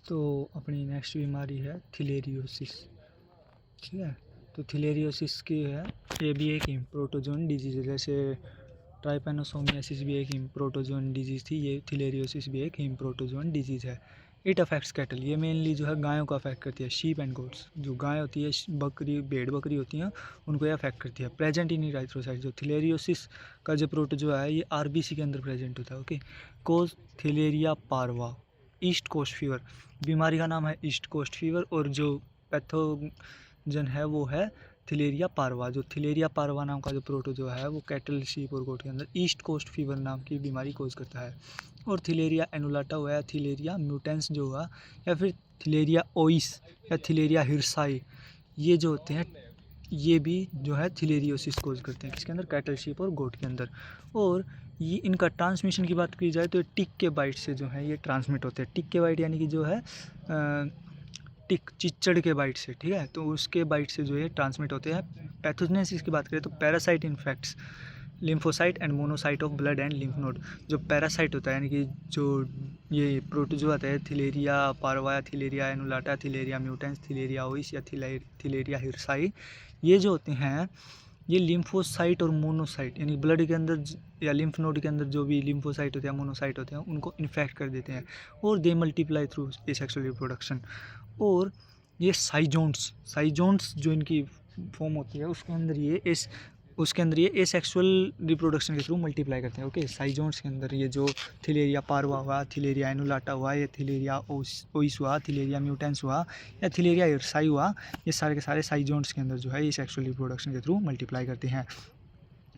तो अपनी नेक्स्ट बीमारी है थिलेरियोसिस। ठीक है, तो थिलेरियोसिस की है, ये भी एक प्रोटोजोन डिजीज़ है। जैसे ट्राइपेनोसोमियासिस भी एक प्रोटोजोन डिजीज़ थी, ये थिलेरियोसिस भी एक प्रोटोजोन डिजीज़ है। इट अफेक्ट्स कैटल, ये मेनली जो है गायों को अफेक्ट करती है। शीप एंड गोट्स, जो गाय होती है, बकरी, भेड़ बकरी होती हैं, उनको ये अफेक्ट करती है। प्रेजेंट इन इराइथ्रोसाइट, जो थिलेरियोसिस का जो प्रोटोजो है ये आरबीसी के अंदर प्रेजेंट होता है। ओके, कोज थिलेरिया पार्वा, ईस्ट कोस्ट फीवर, बीमारी का नाम है ईस्ट कोस्ट फीवर, और जो पैथोजन है वो है थिलेरिया पार्वा। जो थिलेरिया पार्वा नाम का जो प्रोटोजो है वो कैटल, शीप और गोट के अंदर ईस्ट कोस्ट फीवर नाम की बीमारी कोज करता है। और थिलेरिया एनुलाटा हुआ या थिलेरिया म्यूटेंस जो हुआ, या फिर थिलेरिया ओइस या थिलेरिया हिरसाई, ये जो होते हैं ये भी जो है थिलेरियोसिस कोज करते हैं। किसके अंदर? कैटल, शीप और गोट के अंदर। और ये इनका ट्रांसमिशन की बात की जाए तो टिक के बाइट से जो है ये ट्रांसमिट होते हैं। टिक के बाइट यानी कि जो है टिक, चिच्चड़ के बाइट से, ठीक है, तो उसके बाइट से जो है ट्रांसमिट होते हैं। पैथोजेनेसिस की बात करें तो parasite infects lymphocyte and monocyte of blood and lymph node. जो पैरासाइट होता है यानी कि जो ये प्रोटोजो आता है, थिलेरिया पार्वा, थिलेरिया एनुलाटा, थिलेरिया म्यूटेंस, थिलेरिया ओइस या थिलेरिया हिरसाई, ये जो होते हैं ये लिम्फोसाइट और मोनोसाइट यानी ब्लड के अंदर या लिम्फ नोड के अंदर जो भी लिम्फोसाइट होते हैं, मोनोसाइट होते हैं, उनको इन्फेक्ट कर देते हैं और दे मल्टीप्लाई थ्रू एसेक्सुअल रिप्रोडक्शन। और ये साइजोन्स जो इनकी फॉर्म होती है उसके अंदर ये एसेक्सुअल रिप्रोडक्शन के थ्रू मल्टीप्लाई करते हैं। ओके, साइजोन्स के अंदर ये जो थिलेरिया पार्वा हुआ, थिलेरिया एनुलाटा हुआ, ये थिलेरिया ओइस हुआ, थिलेरिया म्यूटेंस हुआ या थिलेरिया हिरसाई हुआ, ये सारे के सारे साइजोन्स के अंदर जो है ये सेक्सुअल रिप्रोडक्शन के थ्रू मल्टीप्लाई करते हैं।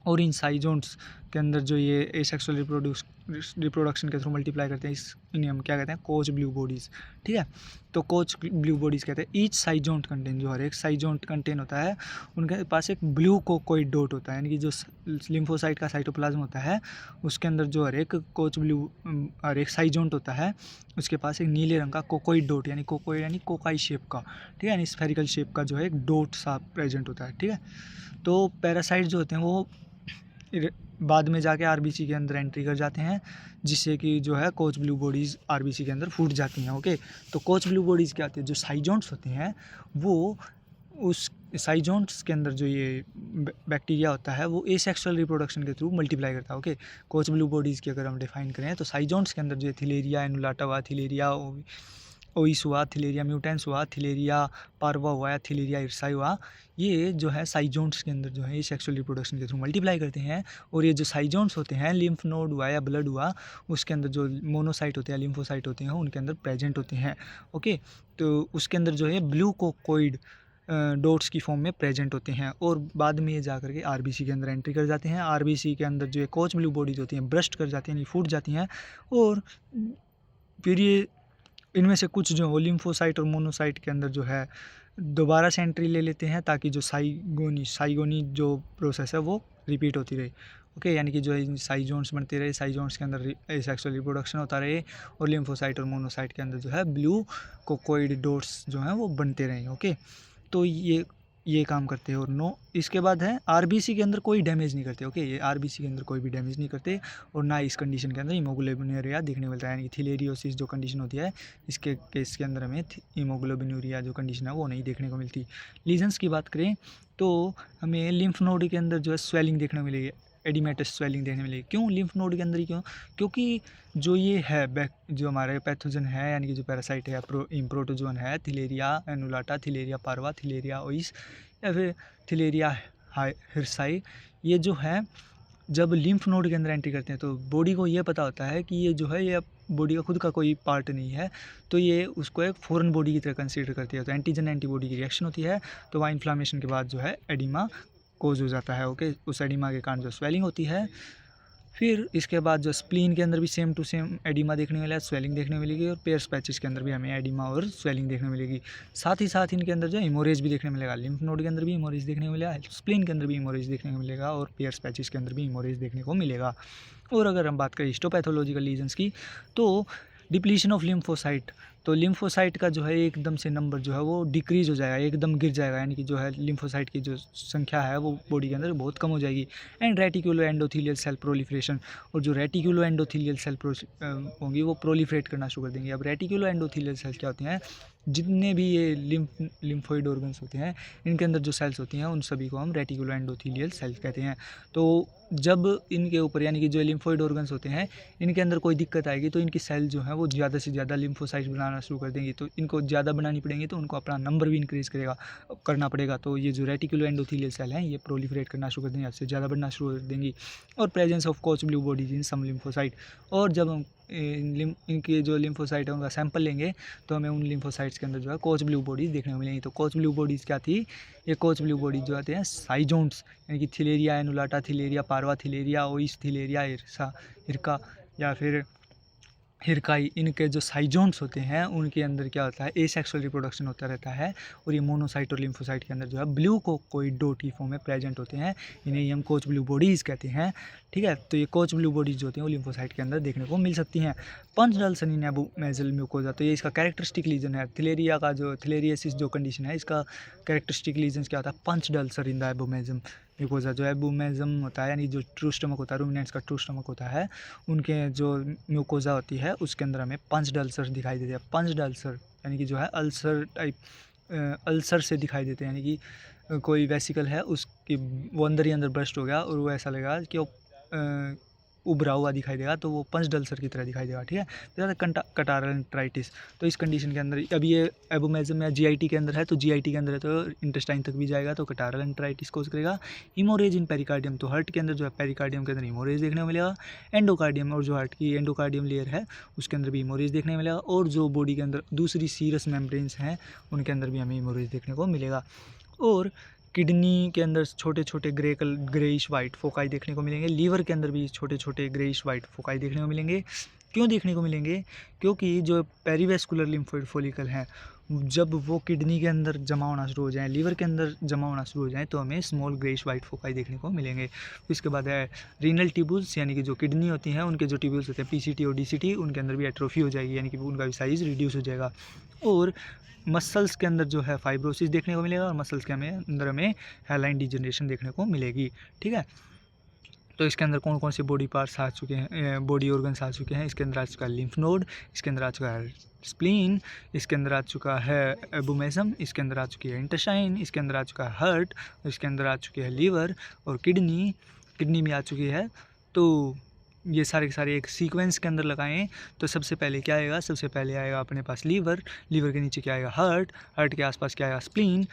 और इन साइजोन्स के अंदर जो ये एसेक्सुअल रिप्रोडक्शन के थ्रू मल्टीप्लाई करते हैं, इन्हें हम क्या कहते हैं? Coach blue bodies. ठीक है, तो कोच ब्लू बॉडीज़ कहते हैं। ईच साइजोन्ट कंटेन, जो हर एक साइजोन्ट कंटेन होता है उनके पास एक ब्लू कोकोइड डॉट होता है, यानी कि जो लिम्फोसाइट का साइटोप्लाज्म होता है उसके अंदर जो हर एक साइजोन्ट होता है उसके पास एक नीले रंग का कोकोइड डॉट, यानी कोकोइड यानी कोकाई शेप का, ठीक है, यानी स्फेरिकल शेप का जो है एक डॉट सा प्रेजेंट होता है। ठीक है, तो पैरासाइट जो होते हैं वो बाद में जाके आरबीसी के अंदर एंट्री कर जाते हैं, जिससे कि जो है कोच ब्लू बॉडीज़ आरबीसी के अंदर फूट जाती हैं। ओके, तो कोच ब्लू बॉडीज़ क्या होती है? जो साइजोन्ट्स होते हैं वो उस साइजोन्ट्स के अंदर जो ये बैक्टीरिया होता है वो एसेक्सुअल रिप्रोडक्शन के थ्रू मल्टीप्लाई करता है। ओके, कोच ब्लू बॉडीज़ की अगर हम डिफाइन करें तो साइजोन्ट्स के अंदर जो थिलेरिया एनुलाटा हुआ, थिलेरिया ओइस हुआ, थिलेरिया म्यूटेंस हुआ, थिलेरिया पार्वा हुआ या थिलेरिया हिरसाई हुआ, ये जो है साइजोन्ट्स के अंदर जो है ये सेक्सुअल रिप्रोडक्शन के थ्रू मल्टीप्लाई करते हैं। और ये जो साइजोन्ट्स होते हैं, लिम्फ नोड हुआ या ब्लड हुआ, उसके अंदर जो मोनोसाइट होते हैं, लिम्फोसाइट होते हैं, उनके अंदर प्रेजेंट होते हैं। ओके, तो उसके अंदर जो है ब्लू कोकोइड डॉट्स की फॉर्म में प्रेजेंट होते हैं और बाद में ये जा करके आरबीसी के अंदर एंट्री कर जाते हैं। आरबीसी के अंदर जो है कोच ब्लू बॉडीज होती हैं ब्रस्ट कर जाती हैं, यानी फूट जाती हैं, और फिर ये इनमें से कुछ जो लिम्फोसाइट और मोनोसाइट के अंदर जो है दोबारा से एंट्री ले लेते हैं, ताकि जो साइगोनी जो प्रोसेस है वो रिपीट होती रहे। ओके, यानी कि जो साइजोन्स बनते रहे, साइजोन्स के अंदर सेक्सुअल रिप्रोडक्शन होता रहे, और लिम्फोसाइट और मोनोसाइट के अंदर जो है ब्लू कोकोइड डॉट्स जो हैं वो बनते रहे। ओके, तो ये काम करते हैं। और इसके बाद है आरबीसी के अंदर कोई डैमेज नहीं करते। ओके, ये आरबीसी के अंदर कोई भी डैमेज नहीं करते, और ना इस कंडीशन के अंदर हीमोग्लोबिनूरिया देखने मिलता है, यानी कि थिलेरियोसिस जो कंडीशन होती है इसके केस के अंदर हमें हीमोग्लोबिनूरिया जो कंडीशन है वो नहीं देखने को मिलती। लीजन्स की बात करें तो हमें लिम्फ नोड के अंदर जो है स्वेलिंग देखने को मिलेगी, एडिमेटस स्वेलिंग देखने मिलेगी। क्यों लिम्फ नोड के अंदर ही? क्यों? क्योंकि जो ये है जो हमारे पैथोजन है, यानी कि जो पैरासाइट है, प्रोटोजोन है, थिलेरिया एनुलाटा, थिलेरिया पार्वा, थिलेरिया ओइस या फिर थिलेरिया हिरसाई, ये जो है जब लिम्फ नोड के अंदर एंट्री करते हैं तो बॉडी को ये पता होता है कि ये जो है ये बॉडी का खुद का कोई पार्ट नहीं है, तो ये उसको एक फॉरेन बॉडी की तरह कंसीडर करती है। तो एंटीजन एंटीबॉडी की रिएक्शन होती है, तो वहाँ इन्फ्लामेशन के बाद जो है एडिमा कोज हो जाता है। ओके, उस एडिमा के कारण जो स्वेलिंग होती है। फिर इसके बाद जो स्प्लीन के अंदर भी सेम टू सेम एडिमा देखने मिलेगा, स्वेलिंग देखने मिलेगी, और पेयर्स पैचेस के अंदर भी हमें एडिमा और स्वेलिंग देखने मिलेगी। साथ ही साथ इनके अंदर जो हिमोरेज भी देखने मिलेगा, लिम्फ नोड के अंदर भी हिमोरेज देखने को मिलेगा, स्प्लीन के अंदर भी हिमोरेज देखने को मिलेगा, और पेयर्स पैचेस के अंदर भी हिमोरेज देखने को मिलेगा। और अगर हम बात करें हिस्टोपैथोलॉजिकल लीजन्स की, तो डिप्लीशन ऑफ लिम्फोसाइट तो लिम्फोसाइट का जो है एकदम से नंबर जो है वो डिक्रीज हो जाएगा, एकदम गिर जाएगा, यानी कि जो है लिम्फोसाइट की जो संख्या है वो बॉडी के अंदर बहुत कम हो जाएगी। And reticulo endothelial cell proliferation, और जो रेटिकुलो एंडोथीलियल सेल होंगी वो प्रोलिफरेट करना शुरू कर देंगी। अब रेटिकुलो एंडोथीलियल सेल क्या होती हैं, जितने भी ये लिम्फोइड ऑर्गन्स होते हैं इनके अंदर जो सेल्स होती हैं उन सभी को हम रेटिकुलो एंडोथीलियल सेल्स कहते हैं। तो जब इनके ऊपर यानी कि जो लिम्फोइड ऑर्गन्स होते हैं इनके अंदर कोई दिक्कत आएगी तो इनकी सेल जो है वो ज़्यादा से ज़्यादा लिम्फोसाइट्स बनाना शुरू कर देंगी। तो इनको ज़्यादा बनानी पड़ेंगी तो उनको अपना नंबर भी इंक्रीज करना पड़ेगा। तो ये जो रेटिकुलो एंडोथीलियल सेल हैं ये प्रोलिफरेट करना शुरू कर देंगे, आपसे ज़्यादा बढ़ना शुरू कर देंगी। और presence of Koch blue bodies in some lymphocyte, और जब हम इनके जो लिम्फोसाइट है उनका सैंपल लेंगे तो हमें उन लिम्फोसाइट्स के अंदर जो है कोच ब्लू बॉडीज़ देखने को मिलेंगी। तो कोच ब्लू बॉडीज़ क्या थी, ये कोच ब्लू बॉडीज जो आते हैं साइजोन्स, यानी कि थिलेरिया एनुलाटा थिलेरिया, पार्वा थिलेरिया, ओइस थिलेरिया, हिरका या फिर हिरकाई, इनके जो साइजोन्स होते हैं उनके अंदर क्या होता है, एसेक्सुअल रिप्रोडक्शन होता रहता है। और ये मोनोसाइट और लिम्फोसाइट के अंदर जो है ब्लू को कोई डोटी फॉर्म में प्रेजेंट होते हैं, इन्हें हम कोच ब्लू बॉडीज़ कहते हैं। ठीक है, तो ये कोच ब्लू बॉडीज जो होती हैं वो लिम्फोसाइट के अंदर देखने को मिल सकती हैं। पंच डल्सन इन एबोमेजल म्यूकोजा, तो ये इसका कैरेक्टरिस्टिक लीजन है। थिलेरिया का जो थिलेरियसिस जो कंडीशन है इसका कैरेक्टरिस्टिक लीजन क्या होता है, पंच डल्सर इन द एबोमेजम म्यूकोजा। जो एबोमेजम होता है यानी जो ट्रू स्टमक होता है, रूमिनेंट्स का ट्रू स्टमक होता है, उनके जो म्यूकोजा होती है उसके अंदर हमें पंच डल्सर दिखाई देते हैं। पंच डल्सर यानी कि जो है अल्सर टाइप अल्सर से दिखाई देते हैं, यानी कि कोई वेसिकल है उसकी वो अंदर ही अंदर ब्रस्ट हो गया और वो ऐसा लगेगा कि वो उभरा हुआ दिखाई देगा, तो वो पंच डल्सर की तरह दिखाई देगा। ठीक है, फिर कटारलेंट्राइटिस, तो इस कंडीशन के अंदर अब ये एबोमेजम या जीआईटी के अंदर है, तो जीआईटी के अंदर है तो इंटेस्टाइन तक भी जाएगा, तो कटारलेंट्राइटिस कोज करेगा। हिमोरेज इन पेरिकार्डियम, तो हार्ट के अंदर जो है पेरिकार्डियम के अंदर हिमोरेज देखने को मिलेगा। एंडोकार्डियम, और जो हार्ट की एंडोकार्डियम लेयर है उसके अंदर भी हिमोरेज देखने को मिलेगा। और जो बॉडी के अंदर दूसरी सीरस मेम्ब्रेन्स हैं उनके अंदर भी हमें हिमोरेज देखने को मिलेगा। और किडनी के अंदर छोटे छोटे ग्रेइश वाइट फोकाई देखने को मिलेंगे। लीवर के अंदर भी छोटे छोटे ग्रेइश वाइट फोकाई देखने को मिलेंगे। क्यों देखने को मिलेंगे, क्योंकि जो पेरिवेस्कुलर लिम्फोइड फॉलिकल हैं जब वो किडनी के अंदर जमा होना शुरू हो जाए, लीवर के अंदर जमा होना शुरू हो जाए, तो हमें स्मॉल ग्रेइश वाइट फोकाई देखने को मिलेंगे। इसके बाद है रीनल ट्यूब्यूल्स, यानी कि जो किडनी होती हैं उनके जो ट्यूब्यूल्स होते हैं पीसीटी और डीसीटी, उनके अंदर भी एट्रोफी हो जाएगी, यानी कि उनका भी साइज़ रिड्यूस हो जाएगा। और मसल्स के अंदर जो है फाइब्रोसिस देखने को मिलेगा, और मसल्स के अंदर हमें हेलाइन डिजनरेशन देखने को मिलेगी। ठीक है, तो इसके अंदर कौन कौन से बॉडी पार्ट्स आ चुके हैं, बॉडी ऑर्गन्स आ चुके हैं, इसके अंदर आ चुका है लिम्फ नोड, इसके अंदर आ चुका है स्प्लीन, इसके अंदर आ चुका है एबोमेजम, इसके अंदर आ चुकी है इंटेस्टाइन, इसके अंदर आ चुका है हार्ट, इसके अंदर आ चुकी है लीवर, और किडनी भी आ चुकी है। तो ये सारे के सारे एक सीक्वेंस के अंदर लगाएं तो सबसे पहले क्या आएगा, सबसे पहले आएगा अपने पास लीवर के नीचे क्या आएगा हार्ट के आसपास क्या आएगा स्प्लीन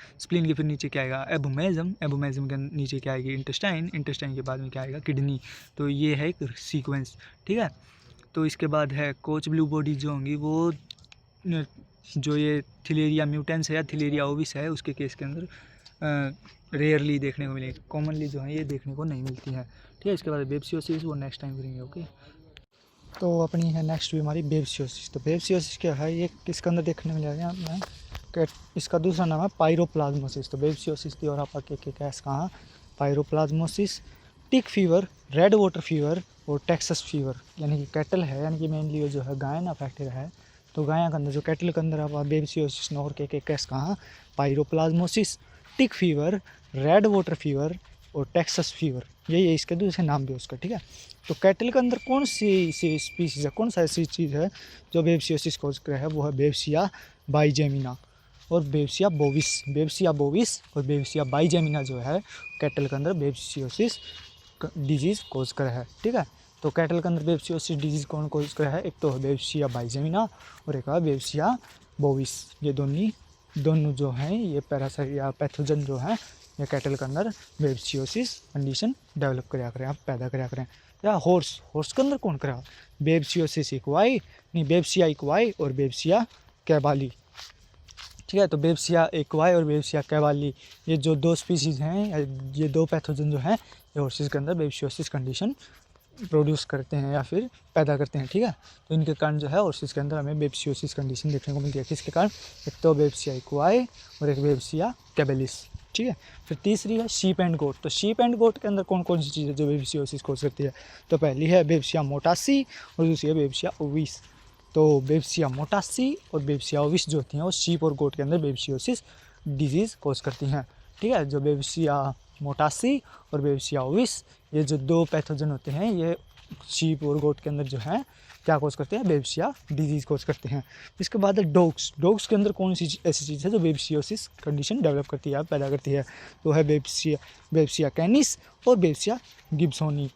के फिर नीचे क्या आएगा एबोमेजम के नीचे क्या आएगी इंटेस्टाइन के बाद में क्या आएगा किडनी। तो ये है एक सीक्वेंस। ठीक है, तो इसके बाद है कोच ब्लू बॉडीज जो होंगी वो जो ये थिलेरिया म्यूटेंस है या थिलेरिया ओविस है उसके केस के अंदर रेयरली देखने को मिलेगी, कॉमनली जो है ये देखने को नहीं मिलती हैं। ठीक है, इसके बाद बेब्सियोसिस वो नेक्स्ट टाइम करेंगे। ओके, तो अपनी है नेक्स्ट बीमारी बेब्सियोसिस। तो बेब्सियोसिस क्या है, ये किसके अंदर देखने मिलेगा यहाँ कि इसका दूसरा नाम है पायरोप्लाज्मोसिस। तो बेब्सियोसिस की और आपा के कैस कहाँ, piroplasmosis, tick fever, red water fever और टेक्सस फीवर, यानी कि कैटल है, यानी कि मेनली जो है गायन अफेक्टेड है। तो गाय के अंदर जो कैटल के अंदर आप बेब्सियोसिस और के कैस कहाँ, piroplasmosis, tick fever, red water fever और टेक्सस फीवर, यही है इसके दूसरे नाम भी उसका। ठीक है, तो कैटल के अंदर कौन सी स्पीसीज है, कौन सा ऐसी चीज़ है जो बेब्सियोसिस कोज कर है, वो है बेब्सिया बाइजेमिना और बेब्सिया बोविस और बेब्सिया बाइजेमिना जो है कैटल के अंदर बेब्सियोसिस डिजीज़ कोज कर है। ठीक है, तो कैटल के अंदर बेब्सियोसिस डिजीज़ कौन कोज कर है, एक तो है बेब्सिया बाइजेमिना और एक है बेब्सिया बोविस। ये दोनों जो हैं ये पैरासाइट या पैथोजन जो है ये कैटल के अंदर बेब्सियोसिस कंडीशन डेवलप कराया करें, आप पैदा कराया करें। या हॉर्स के अंदर कौन करा, बेब्सियोसिस इक्वाई नहीं, बेब्सिया इक्वाई और बेब्सिया कैबाली। ठीक है, तो बेब्सिया इक्वाई और बेब्सिया कैबाली ये जो दो स्पीसीज़ हैं, ये दो पैथोजन जो हैं ये हॉर्सेस के अंदर बेब्सियोसिस कंडीशन प्रोड्यूस करते हैं या फिर पैदा करते हैं। ठीक है, तो इनके कारण जो है हॉर्सेस के अंदर हमें बेब्सियोसिस कंडीशन देखने को मिलती है। किसके कारण, एक तो बेब्सिया इक्वाई और एक बेब्सिया कैबेलिस। ठीक है, फिर तीसरी है शीप एंड गोट। तो शीप एंड गोट के अंदर कौन कौन सी चीज़ है जो बेब्सियोसिस कोज करती है, तो पहली है बेब्सिया मोटासी और दूसरी है बेब्सिया ओविस। तो बेबिसिया मोटासी और बेबिसिया ओविस जो होती हैं वो शीप और गोट के अंदर बेबिसियोसिस डिजीज़ कोज करती हैं। ठीक है, जो बेबिसिया मोटासी और बेबिसिया ओविस ये जो 2 पैथोजन होते हैं ये शीप और गोट के अंदर जो है क्या कोज करते हैं, बेबिसिया डिजीज़ कोज करते हैं। इसके बाद है डॉग्स। डॉग्स के अंदर कौन सी ऐसी चीज़ है जो बेबिसियोसिस कंडीशन डेवलप करती है, पैदा करती है, तो है बेबिसिया कैनिस और बेबिसिया गिब्सोनी।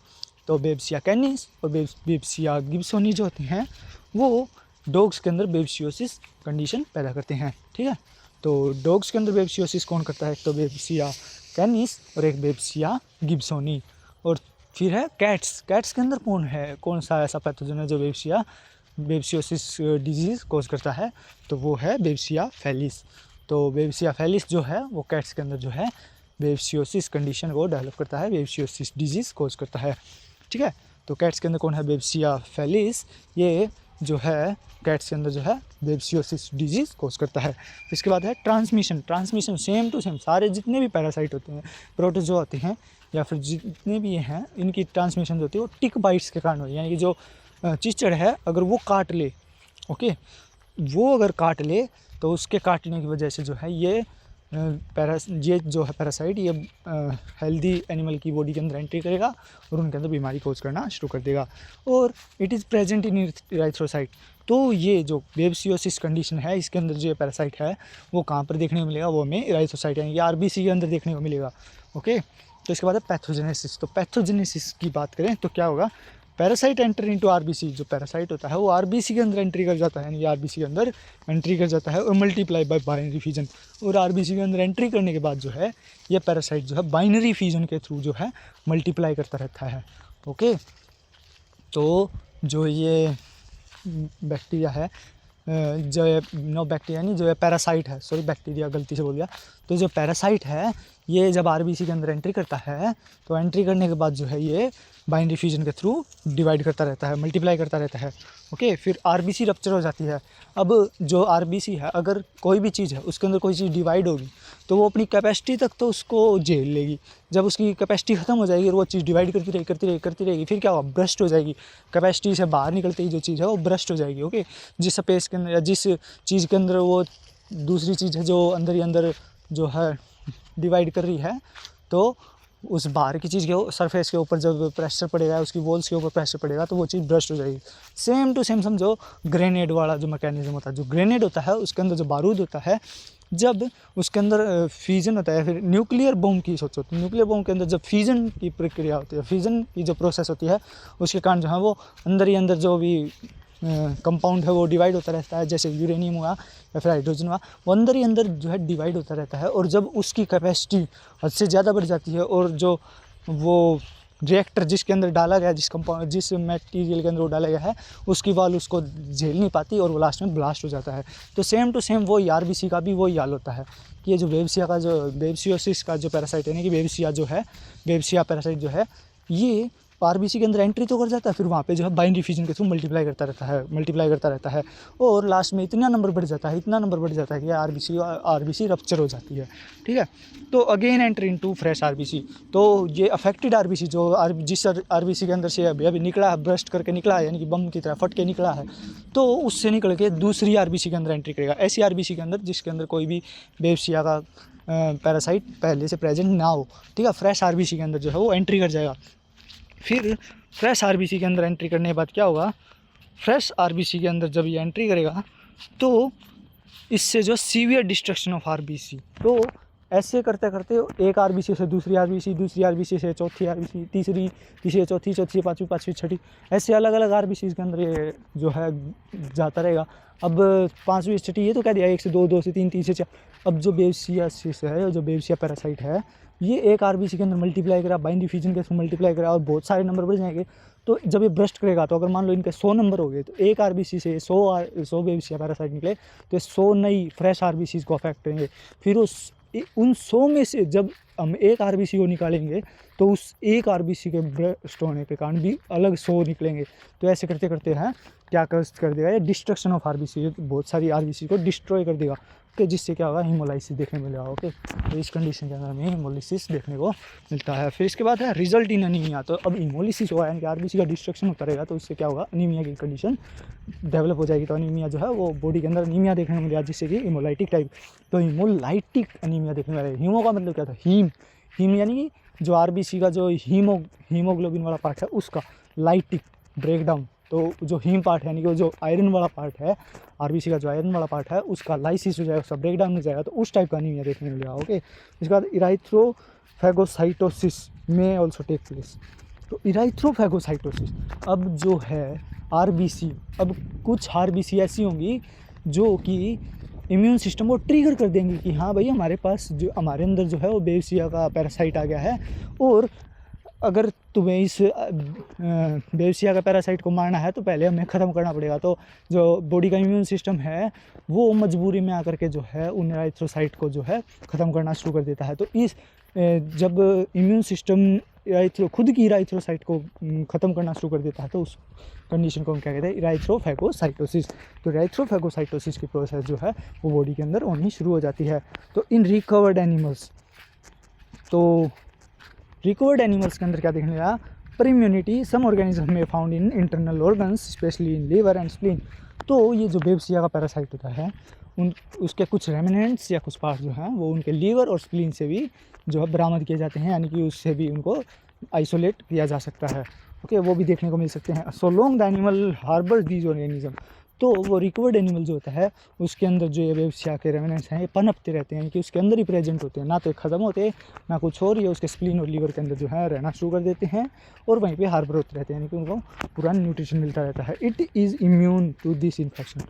तो बेबिसिया कैनिस और बेबिसिया गिब्सोनी जो होते हैं वो डॉग्स के अंदर बेबिसियोसिस कंडीशन पैदा करते हैं। ठीक है, तो डॉग्स के अंदर बेबिसियोसिस कौन करता है, तो बेबिसिया कैनिस और एक बेबिसिया गिब्सोनी। और फिर है कैट्स। कैट्स के अंदर कौन सा ऐसा पैथोजन है जो बेबिसियोसिस डिजीज़ कोज करता है, तो वो है बेबिसिया फेलिस। तो बेबिसिया फेलिस जो है वो कैट्स के अंदर जो है बेबिसियोसिस कंडीशन को डेवलप करता है, बेबिसियोसिस डिजीज़ कोज करता है। ठीक है, तो कैट्स के अंदर कौन है, बेबिसिया फेलिस, ये जो है कैट्स के अंदर जो है बेबिसियोसिस डिजीज़ कोज करता है। इसके बाद है ट्रांसमिशन सेम टू सेम सारे जितने भी पैरासाइट होते हैं, प्रोटोजोआ होते हैं या फिर जितने भी हैं, इनकी ट्रांसमिशन जो होती है वो टिक बाइट्स के कारण होती है। यानी कि जो चिचड़ है अगर वो काट ले, ओके, वो अगर काट ले तो उसके काटने की वजह से जो है ये जो है पैरासाइट ये हेल्दी एनिमल की बॉडी के अंदर एंट्री करेगा और उनके अंदर बीमारी कोज करना शुरू कर देगा। और इट इज़ प्रेजेंट इन इराइथ्रोसाइट। तो ये जो बेबिसियोसिस कंडीशन है इसके अंदर जो पैरासाइट है वो कहाँ पर देखने को मिलेगा, वो हमें इराइथ्रोसाइट यानी कि आरबीसी के अंदर देखने को मिलेगा। ओके, तो इसके बाद है पैथोजेनेसिस। तो पैथोजेनेसिस की बात करें तो क्या होगा, पैरासाइट एंटर इनटू आरबीसी। जो पैरासाइट होता है वो आरबीसी के अंदर एंट्री कर जाता है, यानी आरबीसी के अंदर एंट्री कर जाता है और मल्टीप्लाई बाय बाइनरी फिजन। और आरबीसी के अंदर एंट्री करने के बाद जो है ये पैरासाइट जो है बाइनरी फिजन के थ्रू जो है मल्टीप्लाई करता रहता है। ओके, तो जो ये बैक्टीरिया है जो है नो बैक्टीरिया नहीं, जो है पैरासाइट है, सॉरी बैक्टीरिया गलती से बोल गया। तो जो पैरासाइट है ये जब आरबीसी के अंदर एंट्री करता है तो एंट्री करने के बाद जो है ये बाइनरी फ्यूजन के थ्रू डिवाइड करता रहता है, मल्टीप्लाई करता रहता है। ओके, फिर आरबीसी रप्चर हो जाती है। अब जो आरबीसी है अगर कोई भी चीज़ है उसके अंदर कोई चीज़ डिवाइड होगी तो वो अपनी कैपेसिटी तक तो उसको झेल लेगी। जब उसकी कैपेसिटी ख़त्म हो जाएगी और वो चीज़ डिवाइड करती रहेगी फिर क्या होगा, ब्रस्ट हो जाएगी। कैपेसिटी से बाहर निकलते ही जो चीज़ है वो ब्रस्ट हो जाएगी। ओके, जिस स्पेस के अंदर या जिस चीज़ के अंदर वो दूसरी चीज़ है जो अंदर ही अंदर जो है डिवाइड कर रही है, तो उस बाहर की चीज़ के सरफेस के ऊपर जब प्रेशर पड़ेगा, उसकी वॉल्स के ऊपर प्रेशर पड़ेगा तो वो चीज़ ब्रस्ट हो जाएगी। सेम टू सेम समझो ग्रेनेड वाला जो मैकेनिज्म होता है, जो ग्रेनेड होता है उसके अंदर जो बारूद होता है जब उसके अंदर फ्यूजन होता है, फिर न्यूक्लियर बॉम्ब की सोचो तो न्यूक्लियर बॉम्ब के अंदर जब फ्यूजन की प्रक्रिया होती है, फ्यूजन की जो प्रोसेस होती है उसके कारण जो है वो अंदर ही अंदर जो भी कंपाउंड है वो डिवाइड होता रहता है। जैसे यूरेनियम हुआ या फिर हाइड्रोजन हुआ, वो अंदर ही अंदर जो है डिवाइड होता रहता है। और जब उसकी कैपेसिटी हद से ज़्यादा बढ़ जाती है और जो वो रिएक्टर जिसके अंदर डाला गया, जिस मटेरियल के अंदर वो डाला गया है उसकी वाल उसको झेल नहीं पाती और वो लास्ट में ब्लास्ट हो जाता है। तो सेम टू सेम वो आरबीसी का भी वही हाल होता है कि ये जो बेबिसियोसिस का जो पैरासाइट है, यानी कि बेबिसिया जो है, बेबिसिया पैरासाइट जो है ये आरबीसी के अंदर एंट्री तो कर जाता है, फिर वहाँ पे जो है बाइनरी फ्यूजन के थ्रू मल्टीप्लाई करता रहता है और लास्ट में इतना नंबर बढ़ जाता है कि आरबीसी रप्चर हो जाती है। ठीक है, तो again enter into fresh RBC. तो ये अफेक्टेड आरबीसी जो जिस आरबीसी के अंदर से अभी निकला है, ब्रस्ट करके निकला है, यानी कि बम की तरह फट के निकला है, तो उससे निकल के दूसरी आरबीसी के अंदर एंट्री करेगा। ऐसी आरबीसी के अंदर जिसके अंदर कोई भी बेबिसिया का पैरासाइट पहले से प्रेजेंट ना हो। ठीक है, फ्रेश आरबीसी के अंदर जो है वो एंट्री कर जाएगा। फिर फ्रेश आरबीसी के अंदर एंट्री करने के बाद क्या होगा, फ्रेश आरबीसी के अंदर जब ये एंट्री करेगा तो इससे जो सीवियर डिस्ट्रक्शन ऑफ आरबीसी, तो ऐसे करते करते एक आरबीसी से दूसरी आरबीसी से चौथी आरबीसी, तीसरी चौथी से पाँचवीं छठी, ऐसे अलग अलग आरबीसी के अंदर ये जो है जाता रहेगा। अब पाँचवीं छठी ये तो कह दिया 1 से 2, 2 से 3, 3 से 4। अब जो बेबिसियोसिस है, जो बेबिसिया पैरासाइट है, ये एक आरबीसी के अंदर मल्टीप्लाई करा, बाइनरी फ्यूजन के थ्रू मल्टीप्लाई करा और बहुत सारे नंबर बढ़ जाएंगे। तो जब ये ब्रस्ट करेगा तो अगर मान लो इनके 100 नंबर हो गए तो एक आरबीसी से 100 बेबिसिया पैरासाइट निकले तो 100 नई फ्रेश आरबीसी को अफेक्ट करेंगे। फिर उन 100 में से जब हम एक आरबीसी को निकालेंगे तो उस एक आरबीसी के ब्रस्ट होने के कारण भी अलग 100 निकलेंगे। तो ऐसे करते करते हैं क्या कर देगा, ये डिस्ट्रक्शन ऑफ आरबीसी, बहुत सारी आरबीसी को डिस्ट्रॉय कर देगा। ओके, जिससे क्या होगा, हीमोलाइसिस देखने को मिलेगा। ओके, तो इस कंडीशन के अंदर हमें हीमोलाइसिस देखने को मिलता है। फिर इसके बाद है रिजल्ट इन अनीमिया। तो अब हीमोलाइसिस हुआ यानी कि आरबीसी का डिस्ट्रक्शन होता रहेगा, तो इससे क्या होगा, अनीमिया की कंडीशन डेवलप हो जाएगी। तो अनीमिया जो है वो बॉडी के अंदर अनीमिया देखने को मिलेगा, जिससे कि हीमोलाइटिक टाइप। तो हीमोलाइटिक अनीमिया देखने को मिलेगा। हीमो का मतलब क्या था, हीम यानी कि जो आरबीसी का जो हीमोग्लोबिन वाला पार्ट है उसका लाइटिक ब्रेकडाउन। तो जो हीम पार्ट है यानी कि जो आयरन वाला पार्ट है, आरबीसी का जो आयरन वाला पार्ट है उसका लाइसिस हो जाएगा, उसका ब्रेकडाउन हो जाएगा, तो उस टाइप का अनीमिया देखने को मिलेगा। ओके, इसके बाद इराइथ्रोफैगोसाइटोसिस में ऑल्सो टेक प्लेस। तो इराइथ्रोफैगोसाइटोसिस, अब जो है आरबीसी, अब कुछ आरबीसी ऐसी होंगी जो कि इम्यून सिस्टम को ट्रिगर कर देंगी कि हाँ भाई, हमारे पास जो हमारे अंदर जो है वो बेवसिया का पैरासाइट आ गया है, और अगर तुम्हें इस बेवसिया का पैरासाइट को मारना है तो पहले हमें ख़त्म करना पड़ेगा। तो जो बॉडी का इम्यून सिस्टम है वो मजबूरी में आकर के जो है उन इराइथ्रोसाइट को जो है ख़त्म करना शुरू कर देता है। तो इस जब इम्यून सिस्टम खुद की इराइथ्रोसाइट को ख़त्म करना शुरू कर देता है, तो उस कंडीशन को हम क्या कहते हैं, इराइथ्रोफैगोसाइटोसिस। तो इराइथ्रोफैगोसाइटोसिस की प्रोसेस जो है वो बॉडी के अंदर होनी शुरू हो जाती है। तो इन रिकवर्ड एनिमल्स, तो रिकवर्ड एनिमल्स के अंदर क्या देखने लगा, पर इम्यूनिटी सम ऑर्गेनिज्म में found in internal organs specially in liver and spleen. तो ये जो बेवसिया का पैरासाइट होता है उसके कुछ रेमिनेंट्स या कुछ पार्ट जो हैं वो उनके लीवर और स्प्लीन से भी जो है बरामद किए जाते हैं, यानी कि उससे भी उनको आइसोलेट किया जा सकता है। ओके, वो भी देखने को मिल सकते हैं। So long the animal harbour these organism, तो वो रिकवर्ड एनिमल जो होता है उसके अंदर जो ये बेवसिया के रेमिनेंट्स हैं ये पनपते रहते हैं, कि उसके अंदर ही प्रेजेंट होते हैं, ना तो ख़त्म होते ना कुछ और, ये उसके स्प्लीन और लीवर के अंदर जो है रहना शुरू कर देते हैं और वहीं पे हार्बर होते रहते हैं, यानी कि उनको पूरा न्यूट्रिशन मिलता रहता है। It is immune to this infection.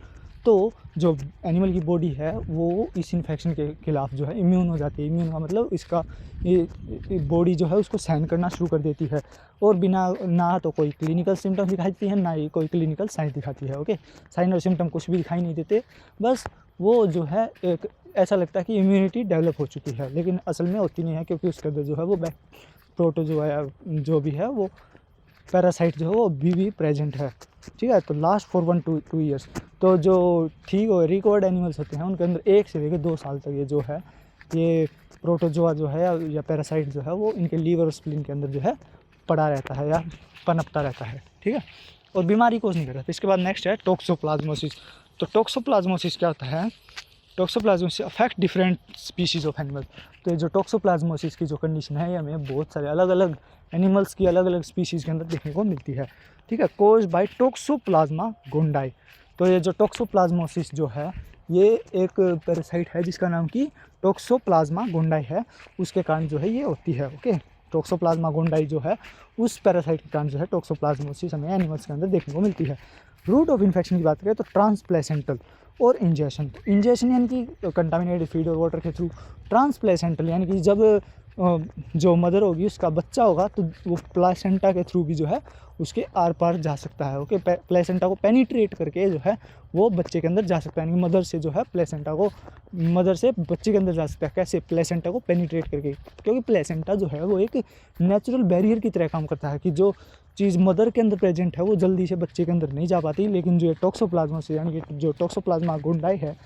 तो जो एनिमल की बॉडी है वो इस इन्फेक्शन के खिलाफ जो है इम्यून हो जाती है। इम्यून का मतलब इसका ये बॉडी जो है उसको सहन करना शुरू कर देती है, और बिना ना तो कोई क्लिनिकल सिम्टम दिखाती है, ना ही कोई क्लिनिकल साइन दिखाती है। ओके, साइन और सिम्टम कुछ भी दिखाई नहीं देते, बस वो जो है एक ऐसा लगता है कि इम्यूनिटी डेवलप हो चुकी है, लेकिन असल में होती नहीं है, क्योंकि उसके अंदर जो है वो प्रोटोजोआ जो भी है वो पैरासाइट जो है वो अभी भी प्रेजेंट है। ठीक है, तो लास्ट फॉर 1 to 2 ईयर्स। तो जो ठीक हो रिकवर्ड एनिमल्स होते हैं उनके अंदर 1 से लेकर 2 साल तक ये जो है ये प्रोटोजोआ जो है या पैरासाइट जो है वो इनके लीवर और स्प्लीन के अंदर जो है पड़ा रहता है या पनपता रहता है। ठीक है, और बीमारी कोज नहीं करता। इसके बाद नेक्स्ट है टोक्सोप्लाज्मोसिस। तो टोक्सोप्लाज्मोसिस क्या होता है, toxoplasmosis affect different species of animal. तो ये जो टोक्सोप्लाज्मोसिस की जो कंडीशन है ये हमें बहुत सारे अलग अलग एनिमल्स की अलग अलग स्पीशीज़ के अंदर देखने को मिलती है। ठीक है, कोज बाय टोक्सोप्लाज्मा गोंडाई। तो ये जो टोक्सोप्लाज्मोसिस जो है ये एक पैरासाइट है जिसका नाम की टोक्सोप्लाज्मा गोंडाई है, उसके कारण जो है ये होती है। ओके, टोक्सोप्लाज्मा गोंडाई जो है उस पैरासाइट के कारण जो है टोक्सोप्लाज्मोसिस हमें एनिमल्स के अंदर देखने को मिलती है। रूट ऑफ इन्फेक्शन की बात करें तो ट्रांसप्लेसेंटल और इंजेक्शन। तो इंजेक्शन यानी कि कंटामिनेटेड फीड और वाटर के थ्रू, ट्रांसप्लेसेंटल यानी कि जब जो मदर होगी उसका बच्चा होगा तो वो प्लेसेंटा के थ्रू भी जो है उसके आर पार जा सकता है। ओके, प्लेसेंटा को पेनिट्रेट करके जो है वो बच्चे के अंदर जा सकता है, यानी मदर से जो है प्लेसेंटा को, मदर से बच्चे के अंदर जा सकता है। कैसे, प्लेसेंटा को पेनिट्रेट करके, क्योंकि प्लेसेंटा जो है वो एक नेचुरल बैरियर की तरह काम करता है कि जो चीज़ मदर के अंदर प्रेजेंट है वो जल्दी से बच्चे के अंदर नहीं जा पाती, लेकिन जो टोक्सोप्लाज्मोसिस यानी कि जो टोक्सोप्लाज्मा गोंडाई है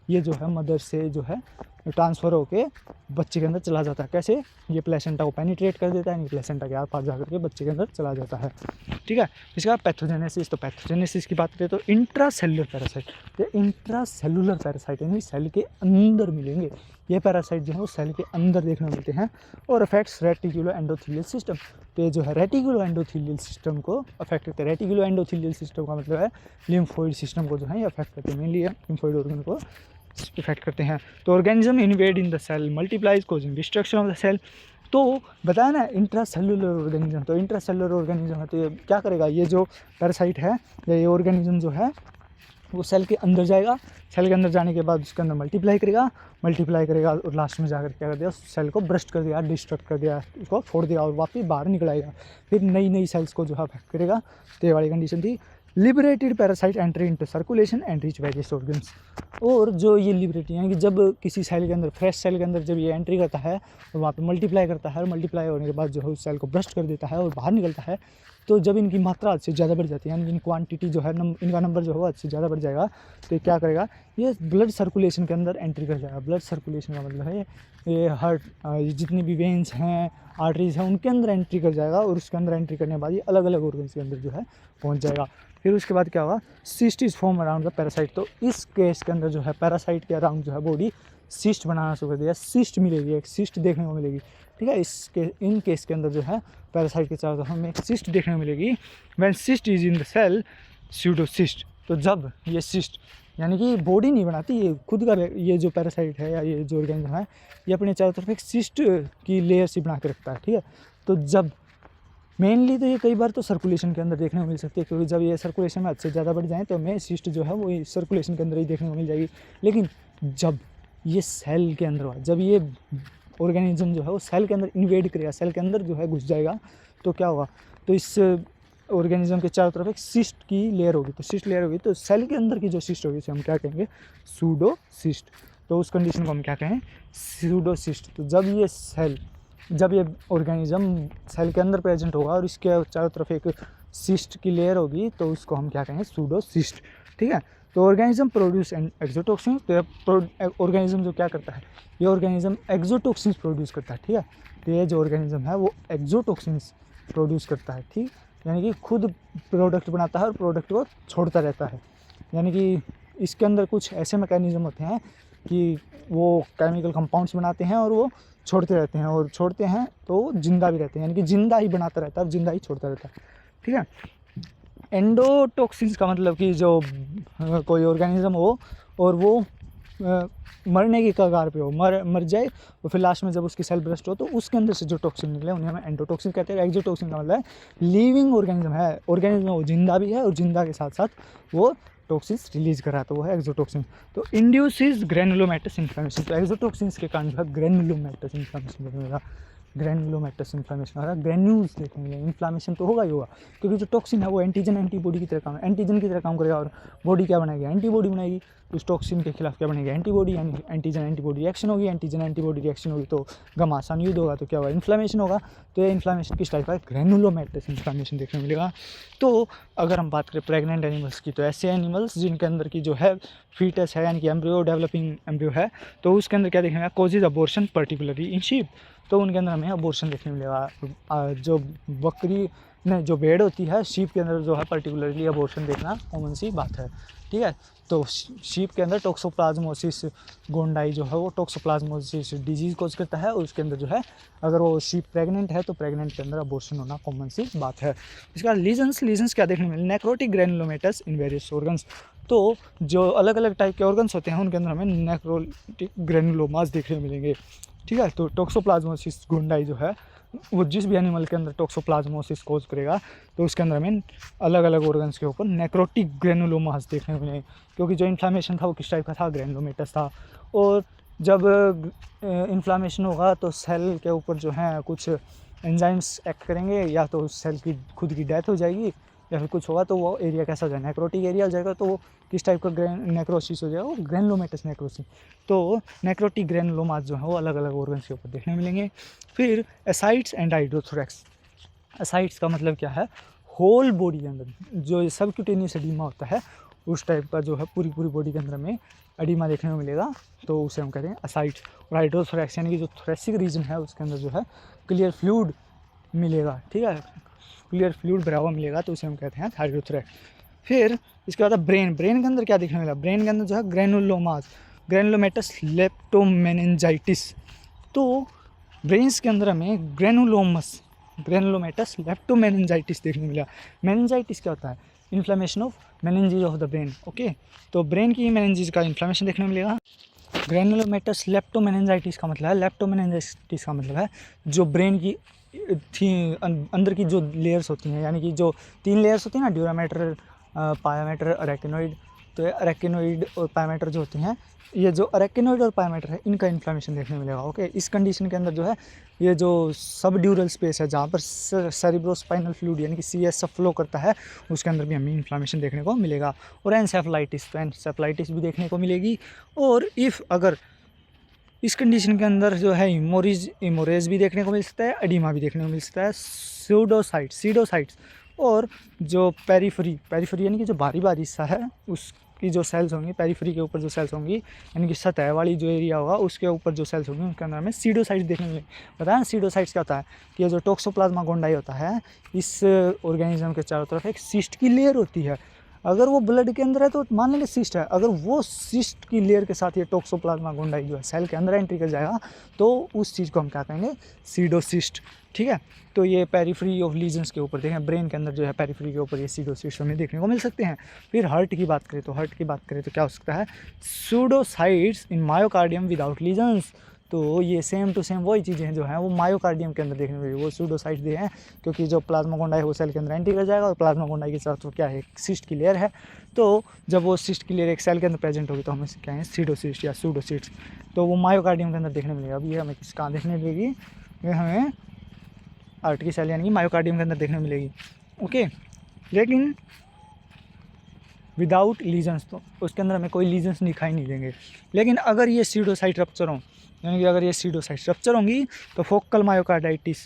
ये जो है मदर से जो है ट्रांसफ़र होके बच्चे के अंदर चला जाता है। कैसे, ये प्लेसेंटा को पेनिट्रेट कर देता है, यानी प्लेसेंटा के आर पार जा करके बच्चे के अंदर चला जाता है। ठीक है, इसके बाद पैथोजेनेसिस। तो पैथोजेनेसिस की बात करें तो इंट्रासेलुलर पैरासाइट, तो इंट्रासेलुलर पैरासाइट यानी सेल के अंदर मिलेंगे। ये पैरासाइट जो है वो सेल के अंदर देखने को मिलते हैं और अफेक्ट्स रेटिकुलो एंडोथीलियल सिस्टम। तो ये जो है रेटिकुलो एंडोथीलियल सिस्टम को अफेक्ट करते हैं। रेटिकुलो एंडोथीलियल सिस्टम का मतलब है लिम्फोइड सिस्टम को जो है ये अफेक्ट करते हैं, मेनली लिम्फोइड ऑर्गन को इफेक्ट करते हैं। तो organism invade in the cell, multiplies, causing destruction of the cell. तो बताया ना इंट्रासेलुलर ऑर्गेनिज्म, तो इंट्रासेलुलर ऑर्गेनिज्म है तो ये क्या करेगा, ये जो पैरासाइट है या ये ऑर्गेनिज्म जो है वो सेल के अंदर जाएगा, सेल के अंदर जाने के बाद उसके अंदर मल्टीप्लाई करेगा और लास्ट में जाकर क्या कर दिया, सेल को ब्रस्ट कर दिया, डिस्ट्रक्ट कर दिया, उसको फोड़ दिया और वापस बाहर निकल आएगा, फिर नई सेल्स को जो है अफेक्ट करेगा। तो ये वाली कंडीशन थी। Liberated parasite entry into circulation and reach various organs. और जो ये लिबरेटेड यानी कि जब किसी सेल के अंदर, फ्रेश सेल के अंदर जब ये एंट्री करता है और वहाँ पे मल्टीप्लाई करता है और मल्टीप्लाई होने के बाद जो है उस सेल को ब्रस्ट कर देता है और बाहर निकलता है, तो जब इनकी मात्रा हद से ज़्यादा बढ़ जाती है, यानी इन क्वांटिटी जो है इनका नंबर जो है हद से ज़्यादा बढ़ जाएगा, तो ये क्या करेगा, ये ब्लड सर्कुलेशन के अंदर एंट्री कर जाएगा। ब्लड सर्कुलेशन का मतलब है ये हार्ट, जितनी भी वेन्स हैं, आर्टरीज हैं, उनके अंदर एंट्री कर जाएगा, और उसके अंदर एंट्री करने के बाद ये अलग अलग ऑर्गन्स के अंदर जो है पहुँच जाएगा। फिर उसके बाद क्या होगा, cyst is form around the parasite. तो इस केस के अंदर जो है पैरासाइट के अराउंड जो है बॉडी सिस्ट बनाना शुरू कर दिया, सिस्ट मिलेगी, एक सिस्ट देखने को मिलेगी, ठीक है। इन केस के अंदर जो है पैरासाइट के चारों तरफ हमें एक सिस्ट देखने को मिलेगी। When cyst is in the cell pseudocyst. तो जब ये सिस्ट, यानी कि बॉडी नहीं बनाती, ये खुद का, ये जो पैरासाइट है या ये जो ऑर्गेनिज्म है, ये अपने चारों तरफ एक सिस्ट की लेयर सी बना के रखता है, ठीक है। तो जब मेनली तो ये कई बार तो सर्कुलेशन के अंदर देखने को मिल सकती है, क्योंकि जब ये सर्कुलेशन में हद से ज़्यादा बढ़ जाए तो हमें सिस्ट जो है वो सर्कुलेशन के अंदर ही देखने को मिल जाएगी। लेकिन जब ये सेल के अंदर हुआ, जब ये ऑर्गेनिज्म जो है वो सेल के अंदर इन्वेड करेगा, सेल के अंदर जो है घुस जाएगा, तो क्या होगा, तो इस ऑर्गेनिज्म के चारों तरफ एक सिस्ट की लेयर होगी। तो सिस्ट लेयर होगी, तो सेल के अंदर की जो सिस्ट होगी उसे हम क्या कहेंगे, सूडोसिस्ट। तो उस कंडीशन को हम क्या कहें, सूडोसिस्ट। तो जब ये ऑर्गेनिज्म सेल के अंदर प्रेजेंट होगा और इसके चारों तरफ एक सिस्ट की लेयर होगी, तो उसको हम क्या कहेंगे, सूडोसिस्ट, ठीक है। तो ऑर्गेनिज्म प्रोड्यूस एंड एक्सोटॉक्सिन। तो ऑर्गेनिज्म जो क्या करता है, ये ऑर्गेनिज्म एक्सोटॉक्सिन्स प्रोड्यूस करता है, ठीक है। तो ये जो ऑर्गेनिज्म है वो एक्सोटॉक्सिन्स प्रोड्यूस करता है, ठीक, यानी कि खुद प्रोडक्ट बनाता है और प्रोडक्ट को छोड़ता रहता है। यानी कि इसके अंदर कुछ ऐसे मैकेनिज्म होते हैं कि वो केमिकल कंपाउंड्स बनाते हैं और वो छोड़ते रहते हैं, और छोड़ते हैं तो जिंदा भी रहते हैं, यानी कि जिंदा ही बनाता रहता है और जिंदा ही छोड़ता रहता है, ठीक है। एंडोटॉक्सिन्स का मतलब कि जो कोई ऑर्गेनिज्म हो और वो मरने की कगार पे हो, मर जाए, और फिर लास्ट में जब उसकी सेल ब्रस्ट हो तो उसके अंदर से जो टॉक्सिन निकले उन्हें हम एंडोटॉक्सिन कहते हैं। एक्सोटॉक्सिन का मतलब है लिविंग ऑर्गेनिज्म है, ऑर्गेनिज्म वो जिंदा भी है और जिंदा के साथ साथ वो टॉक्सिन्स रिलीज कर रहा है, तो वो है एक्सोटॉक्सिन। तो इंड्यूसिस ग्रेनुलोमेटस इन्फ्लेमेशन। तो एक्सोटॉक्सिन्स के कारण जो है ग्रेनुलोमेटस इन्फ्लेमेशन देखने मिलेगा, ग्रेनुलोमेटस इन्फ्लेमेशन हो रहा है, ग्रेन्यूल्स देखेंगे, इन्फ्लेमेशन तो होगा ही होगा, क्योंकि जो टॉक्सिन है वो एंटीजन एंटीबॉडी की तरह काम करेगा, और बॉडी क्या बनाएगी, एंटीबॉडी बनाएगी। उस टॉक्सिन के खिलाफ क्या बनेगी, एंटीबॉडी, यानी एंटीजन एंटीबॉडी रिएक्शन होगी, एंटीजन एंटीबॉडी रिएक्शन होगी तो घमासान युद्ध होगा, तो क्या होगा, इन्फ्लेमेशन होगा। तो ये इन्फ्लेमेशन किस टाइप का है, ग्रेनुलोमेटस इन्फ्लेमेशन देखने को मिलेगा। तो अगर हम बात करें प्रेग्नेंट एनिमल्स की, तो ऐसे एनिमल्स जिनके अंदर की जो है फीटस है, यानी कि एम्ब्रियो, डेवलपिंग एम्ब्रियो है, तो उसके अंदर क्या देखने मिलेगा, causes abortion particularly in sheep. तो उनके अंदर हमें अबॉर्शन देखने मिलेगा। जो बकरी नहीं, जो भेड़ होती है, शीप के अंदर जो है पर्टिकुलरली अबॉर्शन देखना कॉमन सी बात है, ठीक है। तो शीप के अंदर टॉक्सोप्लाज्मोसिस गोंडाई जो है वो टॉक्सोप्लाज्मोसिस डिजीज़ कोज करता है, और उसके अंदर जो है अगर वो शीप प्रेग्नेंट है तो प्रेग्नेंट के अंदर अबॉर्शन होना कॉमन सी बात है। इसके बाद लीजन्स क्या देखने मिले, necrotic granulomatous in various organs. तो जो अलग अलग टाइप के ऑर्गन्स होते हैं उनके अंदर हमें नेक्रोटिक ग्रेनुलोमास देखने मिलेंगे, ठीक है। तो टॉक्सोप्लाज्मोसिस गोंडाई जो है वो जिस भी एनिमल के अंदर टॉक्सोप्लाज्मोसिस कोज करेगा, तो उसके अंदर हमें अलग अलग ऑर्गन्स के ऊपर नेक्रोटिक ग्रेनुलोमास देखने को मिलेंगे, क्योंकि जो इन्फ्लामेशन था वो किस टाइप का था, ग्रेनुलोमेटस था। और जब इन्फ्लामेशन होगा तो सेल के ऊपर जो है कुछ एंजाइम्स एक्ट करेंगे, या तो सेल की खुद की डेथ हो जाएगी, या फिर कुछ होगा तो वो एरिया कैसा हो जाएगा, नेक्रोटिक एरिया हो जाएगा। तो वो किस टाइप का नेक्रोसिस हो जाएगा, वो ग्रेनुलोमेटस नेक्रोसिस। तो नेक्रोटिक ग्रेनुलोमास जो है वो अलग अलग ऑर्गन्स के ऊपर देखने मिलेंगे। फिर एसाइड्स एंड हाइड्रोथोरैक्स। एसाइड्स का मतलब क्या है, होल बॉडी के अंदर जो सबक्यूटेनियस एडिमा होता है उस टाइप का जो है पूरी बॉडी के अंदर में एडिमा देखने को मिलेगा, तो उसे हम कहते हैं एसाइड्स। और हाइड्रोथोरैक्स यानी कि जो थोरेसिक रीजन है उसके अंदर जो है क्लियर फ्लूइड मिलेगा, ठीक है, क्लियर फ्लूइड भरा हुआ मिलेगा, तो उसे हम कहते हैं हाइड्रोथोरैक्स। फिर इसके बाद ब्रेन के अंदर क्या देखने मिला, ब्रेन के अंदर जो है ग्रेनुलोमास, ग्रेनुलोमेटस लेप्टोमेनिंजाइटिस। तो ब्रेन्स के अंदर हमें ग्रेनुलोमेटस लेप्टोमेनिंजाइटिस देखने मिला। मेनिंजाइटिस क्या होता है, inflammation of meninges of the brain, okay. तो ब्रेन की मेनिंजेस का इन्फ्लेमेशन देखने मिलेगा। ग्रेनुलोमेटस लेप्टोमेनिंजाइटिस का मतलब है, लेप्टोमेनिंजाइटिस का मतलब है जो ब्रेन की थी अंदर की जो लेयर्स होती हैं, यानी कि जो 3 लेयर्स होती हैं ना, ड्यूरामेटर, पायामेटर, अरेकिनोइड। तो अरेकिनोइड और पायामेटर जो होती हैं, ये जो अरेकिनोइड और पायामेटर है इनका इन्फ्लेमेशन देखने मिलेगा, ओके। इस कंडीशन के अंदर जो है ये जो सब ड्यूरल स्पेस है जहाँ पर सेरिब्रोस्पाइनल फ्लूइड यानी कि CSF फ्लो करता है, उसके अंदर भी हमें इन्फ्लेमेशन देखने को मिलेगा। और एनसेफलाइटिस, तो एनसेफलाइटिस भी देखने को मिलेगी। और इफ़ अगर इस कंडीशन के अंदर जो है इमोरेज भी देखने को मिल सकता है, एडिमा भी देखने को मिल सकता है। सीडोसाइट्स और जो पेरीफेरी यानी कि जो बारी बारी हिस्सा है उसकी जो सेल्स होंगी, पेरीफेरी के ऊपर जो सेल्स होंगी यानी कि सतह वाली जो एरिया होगा उसके ऊपर जो सेल्स होंगी उनके अंदर हमें सीडोसाइट्स देखने मिलेंगे। बताया ना सीडोसाइट्स क्या होता है कि ये जो टोक्सोप्लाज्मा गोंडाई होता है इस ऑर्गेनिज्म के चारों तरफ एक सिस्ट की लेयर होती है। अगर वो ब्लड के अंदर है तो मान लेंगे सिस्ट है, अगर वो सिस्ट की लेयर के साथ ये टोक्सोप्लाज्मा गोंडाई जो है सेल के अंदर एंट्री कर जाएगा तो उस चीज़ को हम क्या कहेंगे, सीडोसिस्ट। ठीक है, तो ये पेरीफ्री ऑफ लीजन्स के ऊपर देखें, ब्रेन के अंदर जो है पेरीफ्री के ऊपर ये सीडोसिस्ट हमें देखने को मिल सकते हैं। फिर हार्ट की बात करें तो क्या हो सकता है, सूडोसाइट्स इन मायोकार्डियम विदाउट लीजन्स। तो ये सेम टू सेम वही चीज़ें जो हैं वो मायोकार्डियम के अंदर देखने को मिलेगी, वो सूडोसाइट्स दे हैं क्योंकि जो प्लाज्मा गोंडाई वो सेल के अंदर एंट्री कर जाएगा और प्लाज्मा गोंडाई के साथ वो क्या है, सिस्ट की लेयर है। तो जब वो सिस्ट की लेयर एक सेल के अंदर प्रेजेंट होगी तो हमें क्या है, सीडोसिस्ट या सूडोसिस्ट। तो वो मायोकार्डियम के अंदर देखने मिलेगा। अब ये हमें कहाँ देखने मिलेगी, ये हमें हार्ट की सेल यानी कि मायोकार्डियम के अंदर देखने मिलेगी। ओके, लेकिन विदाउट लीजन्स, तो उसके अंदर हमें कोई लीजन्स दिखाई नहीं देंगे। लेकिन अगर ये सीडोसाइट रप्चर हों यानी कि अगर ये सीडोसाइट रप्चर होंगी तो फोकल मायोकार्डाइटिस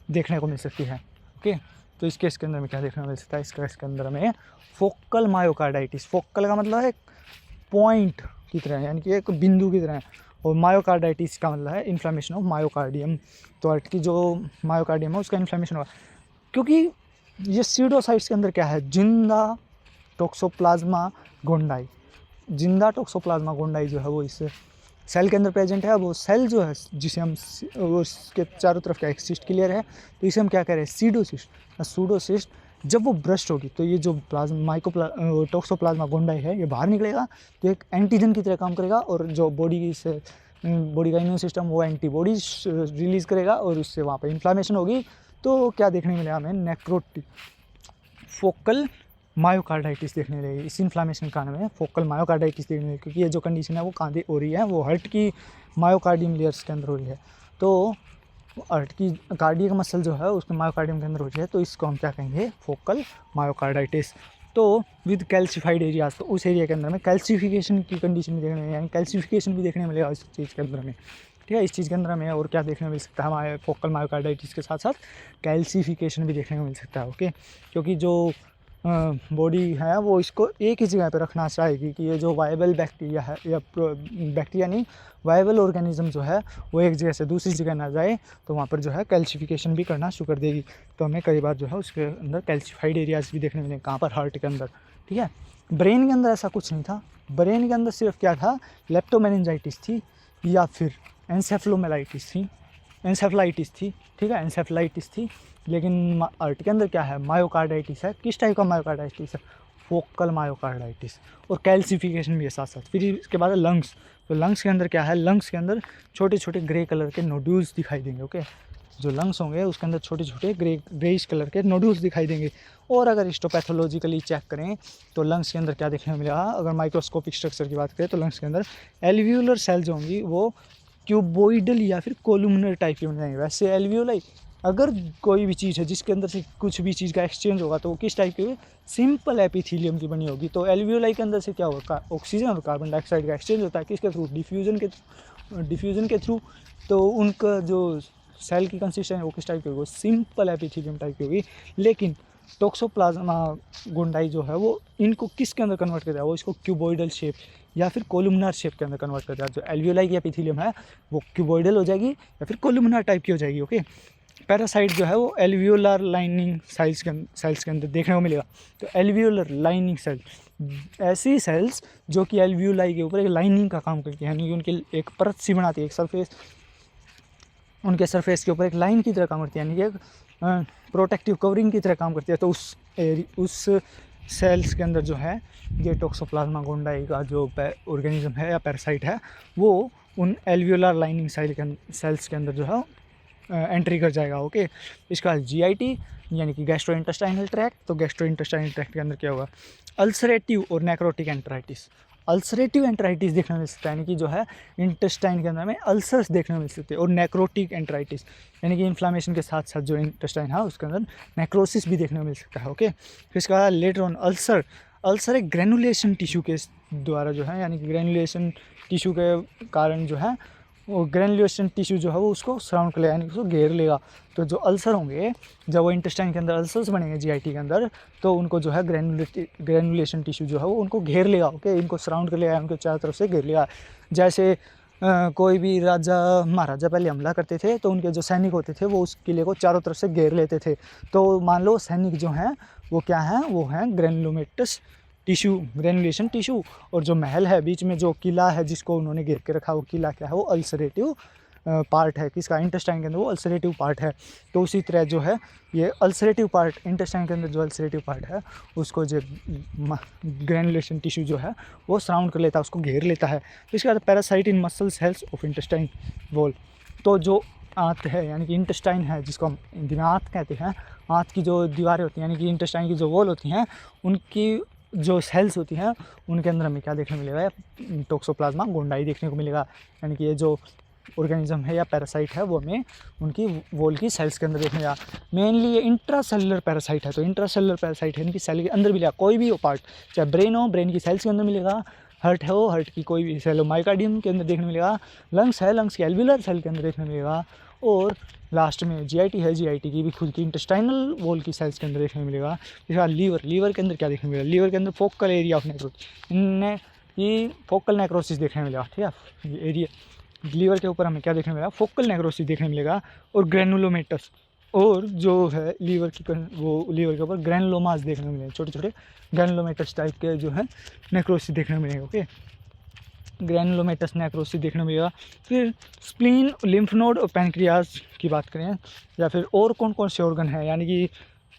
देखने को मिल सकती है। ओके, तो इस केस के अंदर में क्या देखने को मिल सकता है, इस केस के अंदर हमें फोकल मायोकार्डाइटिस, फोकल का मतलब है पॉइंट की तरह यानी कि एक बिंदु की तरह, और मायोकार्डाइटिस का मतलब है इन्फ्लेमेशन ऑफ मायोकार्डियम। तो हार्ट की जो मायोकार्डियम है उसका इन्फ्लेमेशन होगा क्योंकि ये सीडोसाइट्स के अंदर क्या है, जिंदा टोक्सोप्लाज्मा गोंडाई, जिंदा टोक्सोप्लाज्मा गोंडाई जो है वो इस सेल के अंदर प्रेजेंट है। वो सेल जो है जिसे हम उसके चारों तरफ क्या एक सिस्ट की लेयर है, तो इसे हम क्या कह रहे हैं, सीडोसिस्ट। सूडोसिस्ट जब वो ब्रस्ट होगी तो ये जो टोक्सोप्लाज्मा गोंडाई है ये बाहर निकलेगा, तो एक एंटीजन की तरह काम करेगा और जो बॉडी का इम्यून सिस्टम वो एंटीबॉडीज रिलीज़ करेगा और उससे वहाँ पर इन्फ्लामेशन होगी। तो क्या देखने मिलेगा हमें, नेक्रोटिक फोकल मायोकार्डाइटिस देखने मिलेगी। इस इन्फ्लामेशन के कारण में फोकल मायोकार्डाइटिस देखने मिलेगी क्योंकि ये जो कंडीशन है वो कहाँ हो रही है, वो हार्ट की मायोकार्डियम लेयर्स के अंदर हो रही है। तो हार्ट की कार्डियक मसल जो है उसके मायोकार्डियम के अंदर हो रही है, तो इसको हम क्या कहेंगे, फोकल मायोकार्डाइटिस। तो विद कैल्सिफाइड एरियाज, तो उस एरिया के अंदर में कैल्सिफिकेशन की कंडीशन भी देखने में यानी कैल्सिफिकेशन भी देखने मिलेगा इस चीज़ के अंदर में। ठीक है, इस चीज़ के अंदर हमें और क्या देखने को मिल सकता है, हमारे फोकल मायोकार्डाइटिस के साथ साथ कैल्सिफिकेशन भी देखने को मिल सकता है। ओके, क्योंकि जो बॉडी है वो इसको एक ही जगह पे रखना चाहेगी कि ये जो वायबल बैक्टीरिया है या बैक्टीरिया नहीं वायबल ऑर्गेनिज्म जो है वो एक जगह से दूसरी जगह ना जाए, तो वहाँ पर जो है कैल्सिफिकेशन भी करना शुरू कर देगी। तो हमें कई बार जो है उसके अंदर कैल्सिफाइड एरियाज भी देखने मिलेंगे, कहाँ पर, हार्ट के अंदर। ठीक है, ब्रेन के अंदर ऐसा कुछ नहीं था, ब्रेन के अंदर सिर्फ क्या था, लेप्टोमेनिंजाइटिस थी या फिर एंसेफ्लोमेलाइटिस थी, एंसेफ्लाइटिस थी। ठीक है, एंसेफ्लाइटिस थी। लेकिन हार्ट के अंदर क्या है, मायोकार्डाइटिस है। किस टाइप का मायोकार्डाइटिस है, फोकल मायोकार्डाइटिस, और कैल्सिफिकेशन भी है साथ साथ। फिर इसके बाद लंग्स, तो लंग्स के अंदर क्या है, लंग्स के अंदर छोटे छोटे ग्रे कलर के नोड्यूल्स दिखाई देंगे। ओके, जो लंग्स होंगे उसके अंदर छोटे छोटे ग्रेइश कलर के नोड्यूल्स दिखाई देंगे। और अगर हिस्टोपैथोलॉजिकली चेक करें तो लंग्स के अंदर क्या देखने को मिलेगा, अगर माइक्रोस्कोपिक स्ट्रक्चर की बात करें तो लंग्स के अंदर एल्वियोलर सेल्स होंगी, वो क्यूबोइडल या फिर कोलुमिनर टाइप की बन जाएंगे। वैसे एल्वियोलाई, अगर कोई भी चीज़ है जिसके अंदर से कुछ भी चीज़ का एक्सचेंज होगा तो वो किस टाइप की, सिंपल एपिथीलियम की बनी होगी। तो एल्वियोलाई के अंदर से क्या होगा, ऑक्सीजन और कार्बन डाइऑक्साइड का एक्सचेंज होता है, किसके थ्रू, डिफ्यूजन के थ्रू। तो उनका जो सेल की कंसिस्टेंस वो किस टाइप की होगी, सिंपल एपिथीलियम टाइप की होगी। लेकिन टोक्सोप्लाज्मा गोंडाई जो है वो इनको किसके अंदर कन्वर्ट कर दिया, वो इसको क्यूबोइडल शेप या फिर कोलुमनार शेप के अंदर कन्वर्ट कर दिया। जो एल्वियोलाई की एपिथीलियम है वो क्यूबोइडल हो जाएगी या फिर कोलुमनार टाइप की हो जाएगी। ओके, पैरासाइट जो है वो एल्वियोलर लाइनिंग सेल्स के अंदर देखने को मिलेगा। तो एल्वियोलर लाइनिंग सेल, ऐसी सेल्स जो कि एल्वियोलाई के ऊपर एक लाइनिंग का काम करती है, यानी कि उनकी एक परत सी बनाती है, एक सरफेस, उनके सरफेस के ऊपर एक लाइन की तरह काम करती है, यानी कि एक प्रोटेक्टिव कवरिंग की तरह काम करती है। तो उस सेल्स के अंदर जो है ये टोक्सोप्लाज्मा गोंडाई का जो ऑर्गेनिज्म है या पैरासाइट है वो उन एल्वियोलर लाइनिंग सेल्स के अंदर जो है एंट्री कर जाएगा। ओके, इसका जीआईटी यानी कि गैस्ट्रो इंटेस्टाइनल ट्रैक्ट। तो गैस्ट्रो इंटेस्टाइनल ट्रैक्ट के अंदर क्या होगा, अल्सरेटिव और नेक्रोटिक एंटराइटिस। अल्सरेटिव एंटराइटिस देखने को मिल सकता है, यानी कि जो है इंटेस्टाइन के अंदर में अल्सर्स देखने को मिल सकते हैं। और नेक्रोटिक एंटराइटिस यानी कि इन्फ्लामेशन के साथ साथ जो इंटेस्टाइन है उसके अंदर नेक्रोसिस भी देखने को मिल सकता है। ओके, फिर इसके बाद लेटर ऑन अल्सर एक ग्रेनुलेशन टिश्यू के द्वारा जो है, यानी कि ग्रेनुलेशन टिश्यू के कारण जो है वो ग्रेनुलेशन टिश्यू जो है वो उसको सराउंड कर लेगा, यानी उसको घेर लेगा। तो जो अल्सर होंगे, जब वो इंटेस्टाइन के अंदर अल्सर्स बनेंगे जीआईटी के अंदर, तो उनको जो है ग्रेनुलेशन टिश्यू जो है वो उनको घेर लेगा। ओके, इनको सराउंड कर लेगा, उनको चारों तरफ से घेर लेगा। जैसे कोई भी राजा महाराजा पहले हमला करते थे तो उनके जो सैनिक होते थे वो उस किले को चारों तरफ से घेर लेते थे। तो मान लो सैनिक जो हैं वो क्या हैं, वो हैं ग्रेनुलोमेटस टिश्यू, ग्रेनुलेशन टिश्यू। और जो महल है बीच में, जो किला है जिसको उन्होंने घेर के रखा, वो किला क्या है, वो अल्सरेटिव पार्ट है किसका, इंटेस्टाइन के अंदर, वो अल्सरेटिव पार्ट है। तो उसी तरह जो है ये अल्सरेटिव पार्ट, इंटेस्टाइन के अंदर जो अल्सरेटिव पार्ट है उसको जो ग्रेनुलेशन टिश्यू जो है वो सराउंड कर लेता है, उसको घेर लेता है। तो इसके बाद parasite in muscle cells of intestine wall. तो जो आंत है यानी कि इंटेस्टाइन है, जिसको हम हिंदी में आंत कहते हैं, आंत की जो दीवारें होती हैं यानी कि इंटेस्टाइन की जो वॉल होती हैं, उनकी जो सेल्स होती हैं उनके अंदर हमें क्या देखने को मिलेगा, टोक्सोप्लाज्मा गोंडाई देखने को मिलेगा। यानी कि ये जो ऑर्गेनिज्म है या पैरासाइट है वो हमें उनकी वॉल की सेल्स के अंदर देखने मिलेगा। मेनली ये इंट्रासेलुलर पैरासाइट है। तो इंट्रासेलुलर पैरासाइट है, यानी कि सेल के अंदर मिलेगा, कोई भी हो पार्ट, चाहे ब्रेन हो, ब्रेन की सेल्स के अंदर मिलेगा, हार्ट है, वो हार्ट की कोई भी सेल हो, माइकार्डियम के अंदर देखने मिलेगा, लंग्स है, लंग्स के एल्वियुलर सेल के अंदर देखने मिलेगा, और लास्ट में जीआईटी है, जीआईटी की भी खुद की इंटेस्टाइनल वॉल की सेल्स के अंदर देखने मिलेगा। इसके बाद लीवर, लीवर के अंदर क्या देखने मिलेगा, लीवर के अंदर फोकल एरिया ऑफ नेक्रोसिस, इनने ये फोकल नेक्रोसिस देखने मिलेगा। ठीक है, ये एरिया लीवर के ऊपर हमें क्या देखने मिलेगा, फोकल नेक्रोसिस देखने मिलेगा। और ग्रेनुलोमेटस, और जो है लीवर की वो लीवर के ऊपर ग्रैनुलोमास देखने को मिलेंगे, छोटे छोटे ग्रैनुलोमेटस टाइप के जो है नेक्रोसिस देखने को मिलेंगे। ओके, ग्रैनुलोमेटस नेक्रोसिस देखने को मिलेगा। फिर स्प्लीन, लिम्फ नोड और पैनक्रियाज की बात करें, या फिर और कौन कौन से ऑर्गन हैं, यानी कि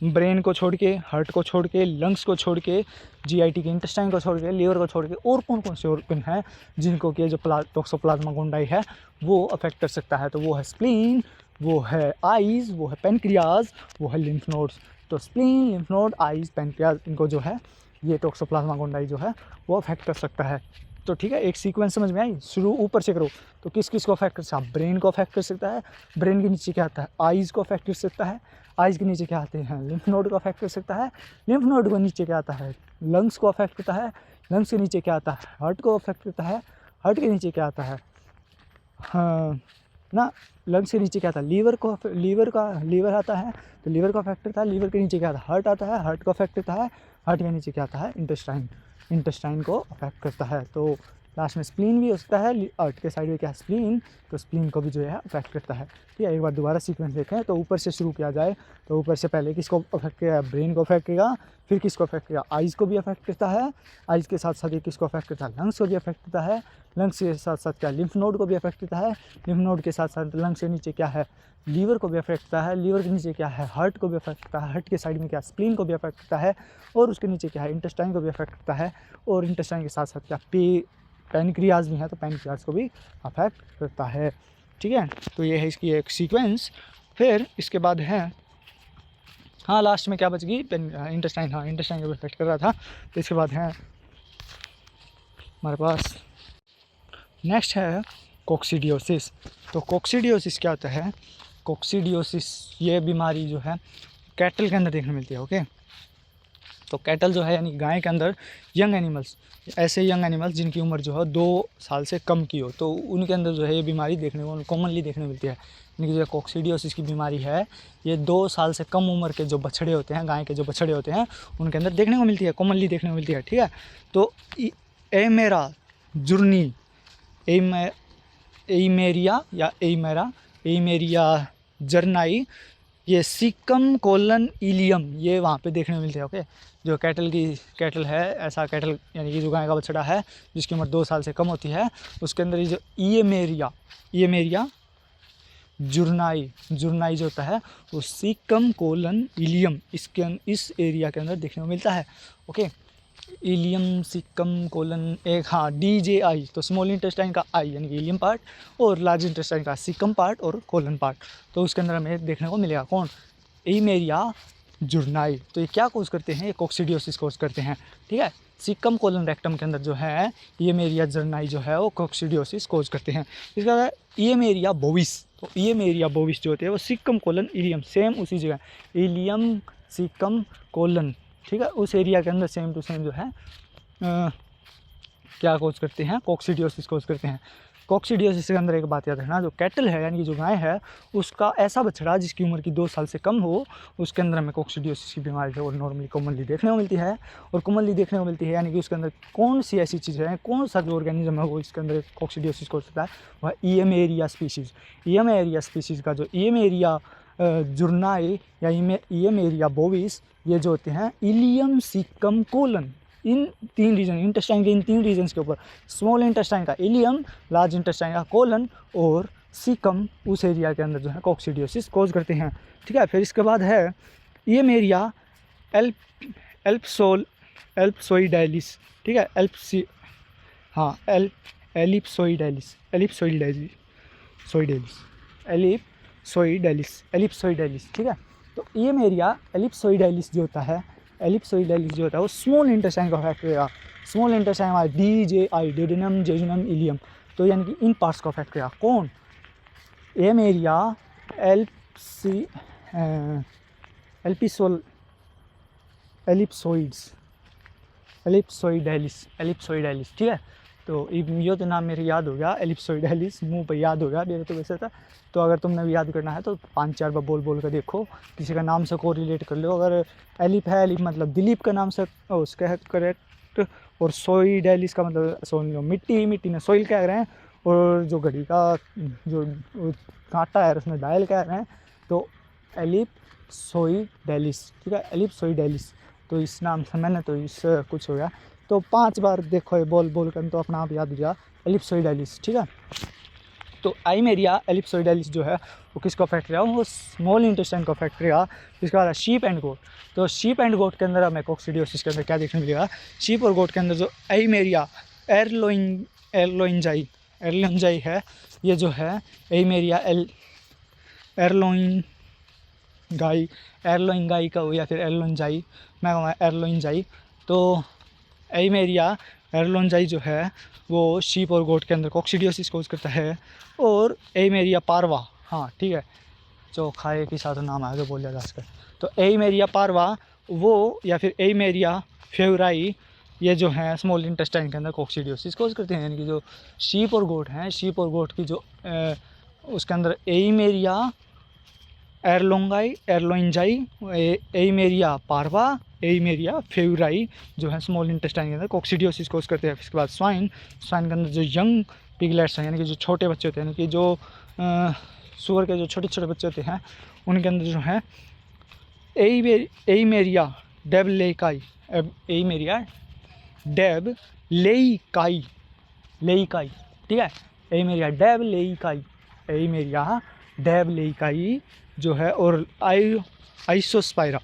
ब्रेन को छोड़ के, हार्ट को छोड़ के, लंग्स को छोड़ के, जीआईटी के इंटेस्टाइन को छोड़ के, लीवर को छोड़ के, और कौन कौन से ऑर्गन हैं जिनको कि जो टोक्सोप्लाज्मा गोंडाई है वो अफेक्ट कर सकता है। तो वो है स्प्लीन, वो है आइज़, वो है पेनक्रियाज, वो है लिम्फ नोड्स। तो spleen, lymph node, eyes, pancreas, इनको जो है ये टोक्सोप्लाज्मा गोंडाई जो है वो अफेक्ट कर सकता है। तो ठीक है, एक सीक्वेंस समझ में आई, शुरू ऊपर से करो। तो किस किस को अफेक्ट कर सकता है, ब्रेन को अफेक्ट कर सकता है, ब्रेन के नीचे क्या आता है, आइज़ को अफेक्ट कर सकता है, आइज़ के नीचे क्या आते हैं, लिम्फ नोड को अफेक्ट कर सकता है, लिम्फ नोड को नीचे क्या आता है, लंग्स को अफेक्ट करता है, लंग्स के नीचे क्या आता है, हार्ट को अफेक्ट करता है, हार्ट के नीचे क्या आता है, हाँ ना, लंग्स के नीचे क्या आता है, लीवर आता है, तो लीवर को अफेक्ट करता है, लीवर के नीचे क्या आता है, हार्ट आता है, हार्ट को अफेक्ट करता है, हार्ट के नीचे क्या आता है, इंटेस्टाइन को अफेक्ट करता है। तो लास्ट में स्प्लीन भी हो सकता है, हार्ट के साइड में क्या है, स्प्लीन, तो स्प्लीन को भी जो है अफेक्ट करता है। ठीक है, एक बार दोबारा सीक्वेंस देखें तो ऊपर से शुरू किया जाए तो ऊपर से पहले किसको अफेक्ट करेगा, ब्रेन को अफेक्ट करेगा, फिर किसको अफेक्ट करेगा, आइज़ को भी अफेक्ट करता है, आइज़ के साथ साथ ये किसको अफेक्ट करता है, लंग्स को भी अफेक्ट करता है, लंग्स के साथ साथ क्या, लिम्फ नोड को भी अफेक्ट करता है, लिम्फ नोड के साथ साथ लंग्स के नीचे क्या है, लीवर को भी अफेक्ट करता है, लीवर के नीचे क्या है, हार्ट को भी अफेक्ट करता है, हार्ट के साइड में क्या, स्प्लीन को भी अफेक्ट करता है, और उसके नीचे क्या है, इंटेस्टाइन को भी अफेक्ट करता है, और इंटेस्टाइन के साथ साथ क्या, पैनक्रियाज भी है, तो पैनक्रियाज को भी अफेक्ट करता है। ठीक है, तो ये है इसकी एक सीक्वेंस। फिर इसके बाद है, हाँ लास्ट में क्या बच गई, इंटेस्टाइन, हाँ इंटेस्टाइन को भी अफेक्ट कर रहा था। तो इसके बाद है हमारे पास नेक्स्ट है कोक्सीडियोसिस। तो कोक्सीडियोसिस क्या होता है, कोक्सीडियोसिस ये बीमारी जो है कैटल के अंदर देखने मिलती है। ओके, तो कैटल जो है यानी गाय के अंदर यंग एनिमल्स, ऐसे यंग एनिमल्स जिनकी उम्र जो है 2 साल से कम की हो, तो उनके अंदर जो है ये बीमारी देखने को कॉमनली देखने मिलती है। यानी कि जो कोक्सीडियोसिस की बीमारी है ये 2 साल से कम उम्र के जो बछड़े होते हैं, गाय के जो बछड़े होते हैं उनके अंदर देखने को मिलती है, कॉमनली देखने को मिलती है। ठीक है, तो एमेरा जुर्नी, एमेरिया या एमेरिया जर्नाई, ये सिकम कोलन इलियम, ये वहाँ पे देखने को मिलते हैं। ओके, जो कैटल है, ऐसा कैटल यानी कि जो गाय का बछड़ा है जिसकी उम्र 2 साल से कम होती है, उसके अंदर ये जो ईएमेरिया जुर्नाई जो होता है वो सिकम कोलन इलियम इस एरिया के अंदर देखने को मिलता है। ओके, इलियम, सिकम कोलन, एक हाँ DJI, तो स्मॉल इंटेस्टाइन का आई यानी कि इलियम पार्ट, और लार्ज इंटेस्टाइन का सिकम पार्ट और कोलन पार्ट, तो उसके अंदर हमें देखने को मिलेगा कौन, एमेरिया जुर्नाई। तो ये क्या कोज करते हैं, ये कोक्सीडियोसिस कोज करते हैं। ठीक है, सिकम कोलन रेक्टम के अंदर जो है एमेरिया जुर्नाई जो है वो कोक्सीडियोसिस कोज करते हैं। इसका बाद एमेरिया बोविस, तो एमेरिया बोविस जो होते हैं वो सिकम कोलन इलियम, सेम उसी जगह इलियम सिकम कोलन, ठीक है, उस एरिया के अंदर सेम टू सेम जो है क्या कोज करते हैं, कोक्सीडियोसिस कोज करते हैं। कोक्सीडियोसिस के अंदर एक बात याद रखना, जो कैटल है यानी कि जो गाय है उसका ऐसा बछड़ा जिसकी उम्र की 2 साल से कम हो, उसके अंदर हमें कोक्सीडियोसिस की बीमारी है और नॉर्मली कॉमनली देखने को मिलती है। और कॉमनली देखने को मिलती है यानी कि उसके अंदर कौन सी ऐसी चीज़ है, कौन सा जो ऑर्गेनिज्म है वो इसके अंदर कोक्सीडियोसिस को सकता है, वह ईएमेरिया स्पीशीज़। ईएमेरिया स्पीशीज़ का जो ईएमेरिया जुर्नाई या ईएमेरिया बोविस, ये जो होते हैं इलियम सिकम कोलन, इन 3 रीजन, इंटेस्टाइन के इन 3 रीजन्स के ऊपर, स्मॉल इंटेस्टाइन का इलियम, लार्ज इंटेस्टाइन का कोलन और सीकम, उस एरिया के अंदर जो है कोक्सीडियोसिस कोज करते हैं। ठीक है, फिर इसके बाद है ईएमेरिया एल्पसोइडालिस। ठीक है, एलिप्सोइडालिस। ठीक है, तो ईएमेरिया एलिप्सोइडालिस जो होता है, वो स्मॉल इंटेस्टाइन का अफेक्ट करेगा। स्मॉल इंटेस्टाइन हमारा DJI, डेडिनम जेजुनम इलियम, तो यानी कि इन पार्ट्स का अफेक्ट करेगा। कौन? ईएमेरिया एलिप्सोइडालिस। ठीक है, तो ये तो नाम मेरे याद हो गया, एलिप्सोइडालिस मुंह पे याद हो गया मेरे तो वैसे था। तो अगर तुमने भी याद करना है तो 5-4 बार बोल कर देखो, किसी का नाम से को रिलेट कर लो। अगर एलिप है, एलिप मतलब दिलीप का नाम से उसका है करेक्ट, और सोइडालिस का मतलब सोइल, मिट्टी में सोइल कह रहे हैं, और जो घड़ी का जो कांटा है उसमें डायल कह रहे हैं, तो एलिप्सोइडालिस। ठीक है, एलिप्सोइडालिस, तो इस नाम से मैंने तो इस कुछ हो गया। तो 5 बार देखो ये बोल कर तो अपना आप याद हो गया, एलिप्सोइडालिस। ठीक है, तो ईएमेरिया एलिप्सोइडालिस जो है वो किसको अफेक्ट करेगा, वो स्मॉल इंटेस्टाइन को अफेक्ट करेगा। इसके बाद शीप एंड गोट, तो शीप एंड गोट के अंदर हमें कोक्सीडियोसिस के अंदर क्या देखने मिलेगा, शीप और गोट के अंदर जो ईएमेरिया एर्लोइंजाई है, ये जो है ईएमेरिया एर्लोइन गाई का हो या फिर एर्लोइंजाई, मैं कहूँगा एर्लोइंजाई। तो ईएमेरिया एर्लोइंजाई जो है वो शीप और गोट के अंदर कोक्सीडियोसिस कोज करता है। और ईएमेरिया पारवा, हाँ ठीक है, जो खाए के साथ नाम आगे बोल लिया जा सकता है, तो ईएमेरिया पारवा वो, या फिर ईएमेरिया फेवराई, ये जो है स्मॉल इंटेस्टाइन के अंदर कोक्सीडियोसिस कोज करते हैं। यानी कि जो शीप और गोट हैं, शीप और गोट की जो उसके अंदर ईएमेरिया एर्लोइंजाई, ईएमेरिया पारवा, ईएमेरिया फेवराई जो है स्मॉल इंटेस्टाइन के अंदर कोक्सीडियोसिस कोज करते हैं। इसके बाद स्वाइन के अंदर जो यंग पिगलेट्स हैं, यानी कि जो छोटे बच्चे होते हैं, यानी कि जो सुअर के जो छोटे बच्चे होते हैं, उनके अंदर जो है ईएमेरिया डेबलेकाई, ठीक है, ईएमेरिया डेबलेकाई जो है, और आइसोस्पोरा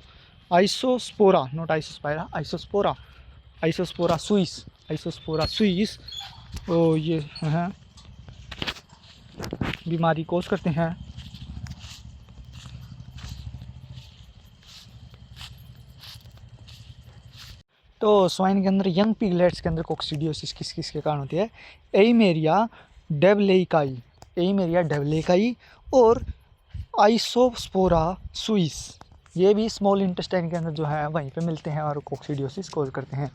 सुइस, तो ये हैं बीमारी कोज करते हैं। तो स्वाइन के अंदर यंग पिगलेट्स के अंदर कोक्सीडियोसिस किस के कारण होती है, ईएमेरिया डेबलेकाई और आइसोस्पोरा सुइस, ये भी स्मॉल इंटेस्टाइन के अंदर जो है वहीं पे मिलते हैं और कोक्सीडियोसिस कोज करते हैं।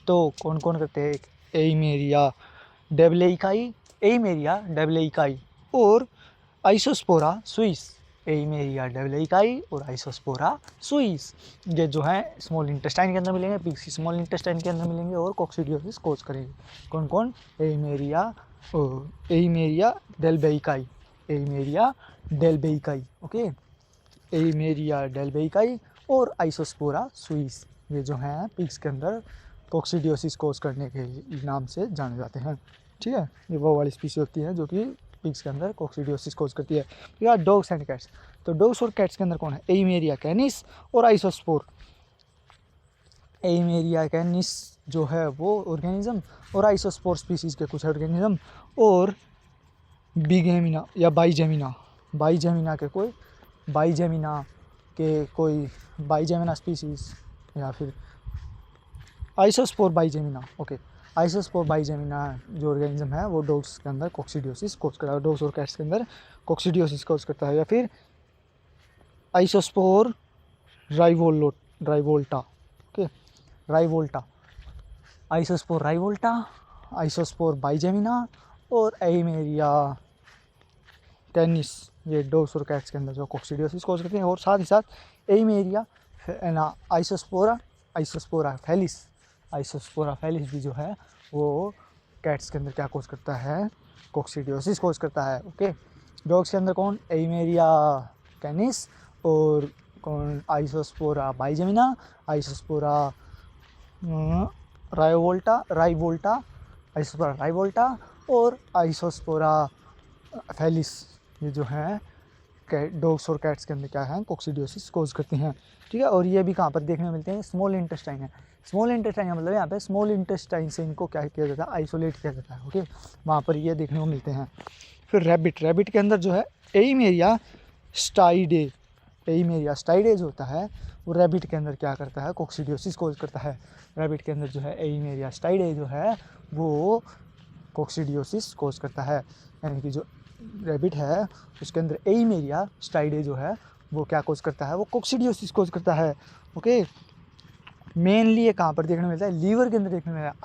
तो कौन करते हैं, ईएमेरिया डेबलेकाई और आइसोस्पोरा सुइस, ये जो है स्मॉल इंटेस्टाइन के अंदर मिलेंगे, पिग्स की स्मॉल इंटेस्टाइन के अंदर मिलेंगे और कोक्सीडियोसिस कोज करेंगे। कौन, ईएमेरिया डेल्बेइकाई, ओके, ईएमेरिया डेल्बेइकाई और आइसोस्पोरा सुइस, ये जो हैं पिग्स के अंदर कोक्सीडियोसिस कोज करने के नाम से जाने जाते हैं। ठीक है, ये वो वाली स्पीशीज होती है जो कि पिग्स के अंदर कोक्सीडियोसिस कोज करती है। या डॉग्स एंड कैट्स, तो डॉग्स और कैट्स के अंदर कौन है, ईएमेरिया कैनिस और आइसोस्पोर। ईएमेरिया कैनिस जो है वो ऑर्गेनिज्म, और आइसोस्पोर स्पीशीज के कुछ ऑर्गेनिज्म, और बिगेमिना या बाइजेमिना स्पीशीज, या फिर आइसोस्पोर बाइजेमिना, ओके, आइसोस्पोर बाइजेमिना जो ऑर्गेनिज्म है वो डॉग्स के अंदर कोक्सीडियोसिस कोज करता है, डॉग्स और कैट्स के अंदर कोक्सीडियोसिस कोज करता है। या फिर आइसोस्पोर राइवोल्टा, ओके, आइसोस्पोर राइवोल्टा, आइसोस्पोर बाइजेमिना और एइमेरिया कैनिस, ये डॉग्स और कैट्स के अंदर जो कोक्सीडियोसिस कोज करते हैं। और साथ ही साथ एइमेरिया आइसोस्पोरा फैलिस भी जो है वो कैट्स के अंदर क्या कोज करता है, कोक्सीडियोसिस कोज करता है। ओके, डॉग्स के अंदर कौन, एइमेरिया कैनिस और कौन आइसोस्पोरा बाइजेमिना, आइसोस्पोरा राइवोल्टा और आइसोस्पोरा फैलिस, ये जो है डॉग्स और कैट्स के अंदर क्या है, कोक्सीडियोसिस कोज करते हैं। ठीक है, और ये भी कहाँ पर देखने को मिलते हैं, स्मॉल इंटेस्टाइन है। स्मॉल इंटेस्टाइन का मतलब यहाँ पे स्मॉल इंटेस्टाइन से इनको क्या किया जाता है, आइसोलेट किया जाता है। ओके, वहाँ पर ये देखने को मिलते हैं। फिर रैबिट के अंदर जो है एइमेरिया स्टाइडे जो होता है वो रैबिट के अंदर क्या करता है, कोक्सीडियोसिस कोज करता है। रैबिट के अंदर जो है एइमेरिया स्टाइडे जो है वो कोक्सीडियोसिस कोज करता है, यानी कि जो रैबिट है उसके अंदर एइमेरिया स्टाइडे जो है वो क्या कोज करता है, वो कोक्सीडियोसिस कोज करता है। ओके, मेनली ये कहाँ पर देखने को मिलता है, लीवर के अंदर देखने को मिलता है।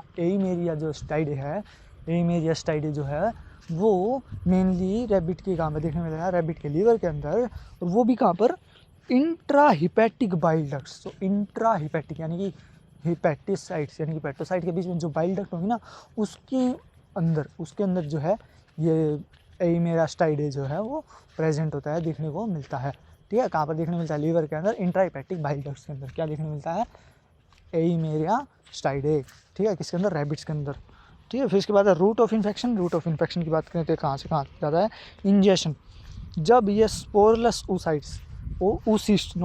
एइमेरिया स्टाइडे जो है वो मेनली रैबिट के कहाँ पर देखने को मिलता है, रैबिट के लीवर के अंदर, और वो भी कहाँ पर, इंट्राहिपैटिक बाइल डक्ट्स। तो इंट्राहिपैटिक यानी कि हिपैटिसाइट्स यानी कि पेट्रोसाइट के बीच में जो बाइल डक्ट होगी ना, उसके अंदर जो है ये एइमेरिया स्टाइडे जो है वो प्रेजेंट होता है, देखने को मिलता है। ठीक है, कहाँ पर देखने को मिलता है, लीवर के अंदर इंट्राहिपैटिक बाइल डक्ट्स के अंदर क्या देखने को मिलता है, एइमेरिया स्टाइडे। ठीक है, किसके अंदर, रैबिट्स के अंदर। ठीक है, फिर इसके बाद रूट ऑफ इन्फेक्शन की बात करें तो कहाँ से कहाँ जाता है, इंजेक्शन। जब ये स्पोरलेस oocytes, oocysts,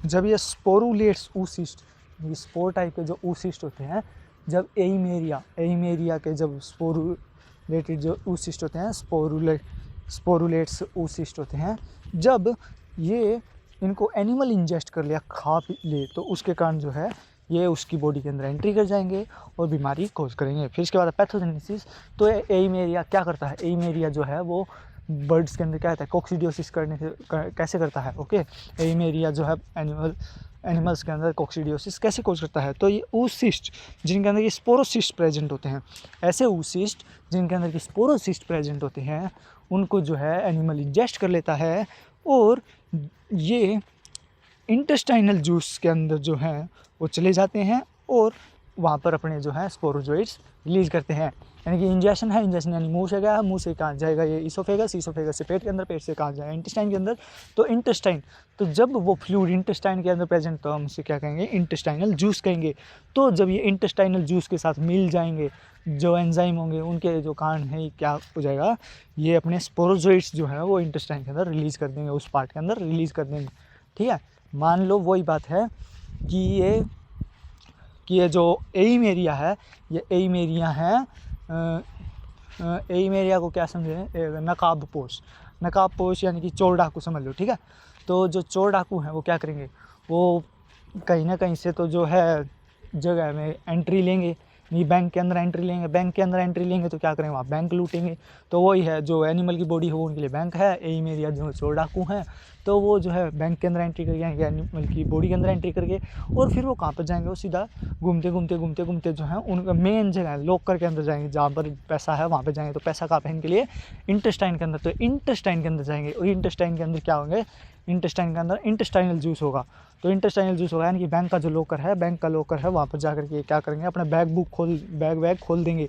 जब ये स्पोरुलेट्स oocysts, ये स्पोर टाइप के जो oocysts होते हैं, जब एइमेरिया के जब स्पोरुलेटेड जो oocysts होते हैं, स्पोरुलेट्स oocysts होते हैं, जब ये इनको एनिमल इंजेस्ट कर लिया, खा ले, तो उसके कारण जो है ये उसकी बॉडी के अंदर एंट्री कर जाएंगे और बीमारी कोज करेंगे। फिर इसके बाद पैथोजेनेसिस। तो एइमेरिया क्या करता है, एइमेरिया जो है वो बर्ड्स के अंदर क्या होता है, कोक्सीडियोसिस करने से कैसे करता है। ओके, एइमेरिया जो है एनिमल्स के अंदर कोक्सीडियोसिस कैसे कोज करता है, तो ये oocysts जिनके अंदर ये स्पोरोसिस्ट प्रेजेंट होते हैं, ऐसे oocysts जिनके अंदर की स्पोरोसिस्ट प्रेजेंट होते हैं, उनको जो है एनिमल इंजेस्ट कर लेता है और ये इंटेस्टाइनल जूस के अंदर जो है वो चले जाते हैं और वहाँ पर अपने जो है स्पोरोजोइड्स रिलीज करते हैं। यानी कि इंजेक्शन यानी मुंह से गया, मुंह से कहाँ जाएगा ये इसोफेगस से पेट के अंदर, पेट से कहाँ जाएगा इंटेस्टाइन के अंदर। तो जब वो फ्लूइड इंटेस्टाइन के अंदर प्रेजेंट, तो हम उसे क्या कहेंगे, इंटेस्टाइनल जूस कहेंगे। तो जब ये इंटेस्टाइनल जूस के साथ मिल जाएंगे, जो एंजाइम होंगे उनके जो कारण है क्या हो जाएगा, ये अपने स्पोरोजोइड्स जो है वो इंटेस्टाइन के अंदर रिलीज कर देंगे, उस पार्ट के अंदर रिलीज कर देंगे। ठीक है, मान लो वही बात है कि ये जो एइमेरिया है, ये एइमेरिया को क्या समझे, नकाब पोश यानी कि चोर डाकू समझ लो। ठीक है, तो जो चोर डाकू हैं वो क्या करेंगे, वो कहीं ना कहीं से तो जो है जगह में एंट्री लेंगे, नहीं बैंक के अंदर एंट्री लेंगे तो क्या करेंगे, वहाँ बैंक लूटेंगे। तो वही है, जो एनिमल की बॉडी हो उनके लिए बैंक है, एइमेरिया जो चोर डाकू हैं तो वो जो है बैंक के अंदर एंट्री करके आएंगे, एनिमल की बॉडी के अंदर एंट्री करके, और फिर वो कहाँ पर जाएंगे, वो सीधा घूमते जो है उनका मेन जगह है लॉकर के अंदर जाएंगे, जहाँ पर पैसा है वहाँ पर जाएंगे। तो पैसा कहाँ पे इनके लिए, इंटेस्टाइन के अंदर। तो इंटेस्टाइन के अंदर जाएंगे और इंटेस्टाइन के अंदर क्या होंगे, इंटेस्टाइन के अंदर इंटेस्टाइनल जूस होगा। तो इंटेस्टाइनल जूस होगा यानी कि बैंक का लॉकर है वहाँ पर जाकर के क्या करेंगे, अपना बैग खोल देंगे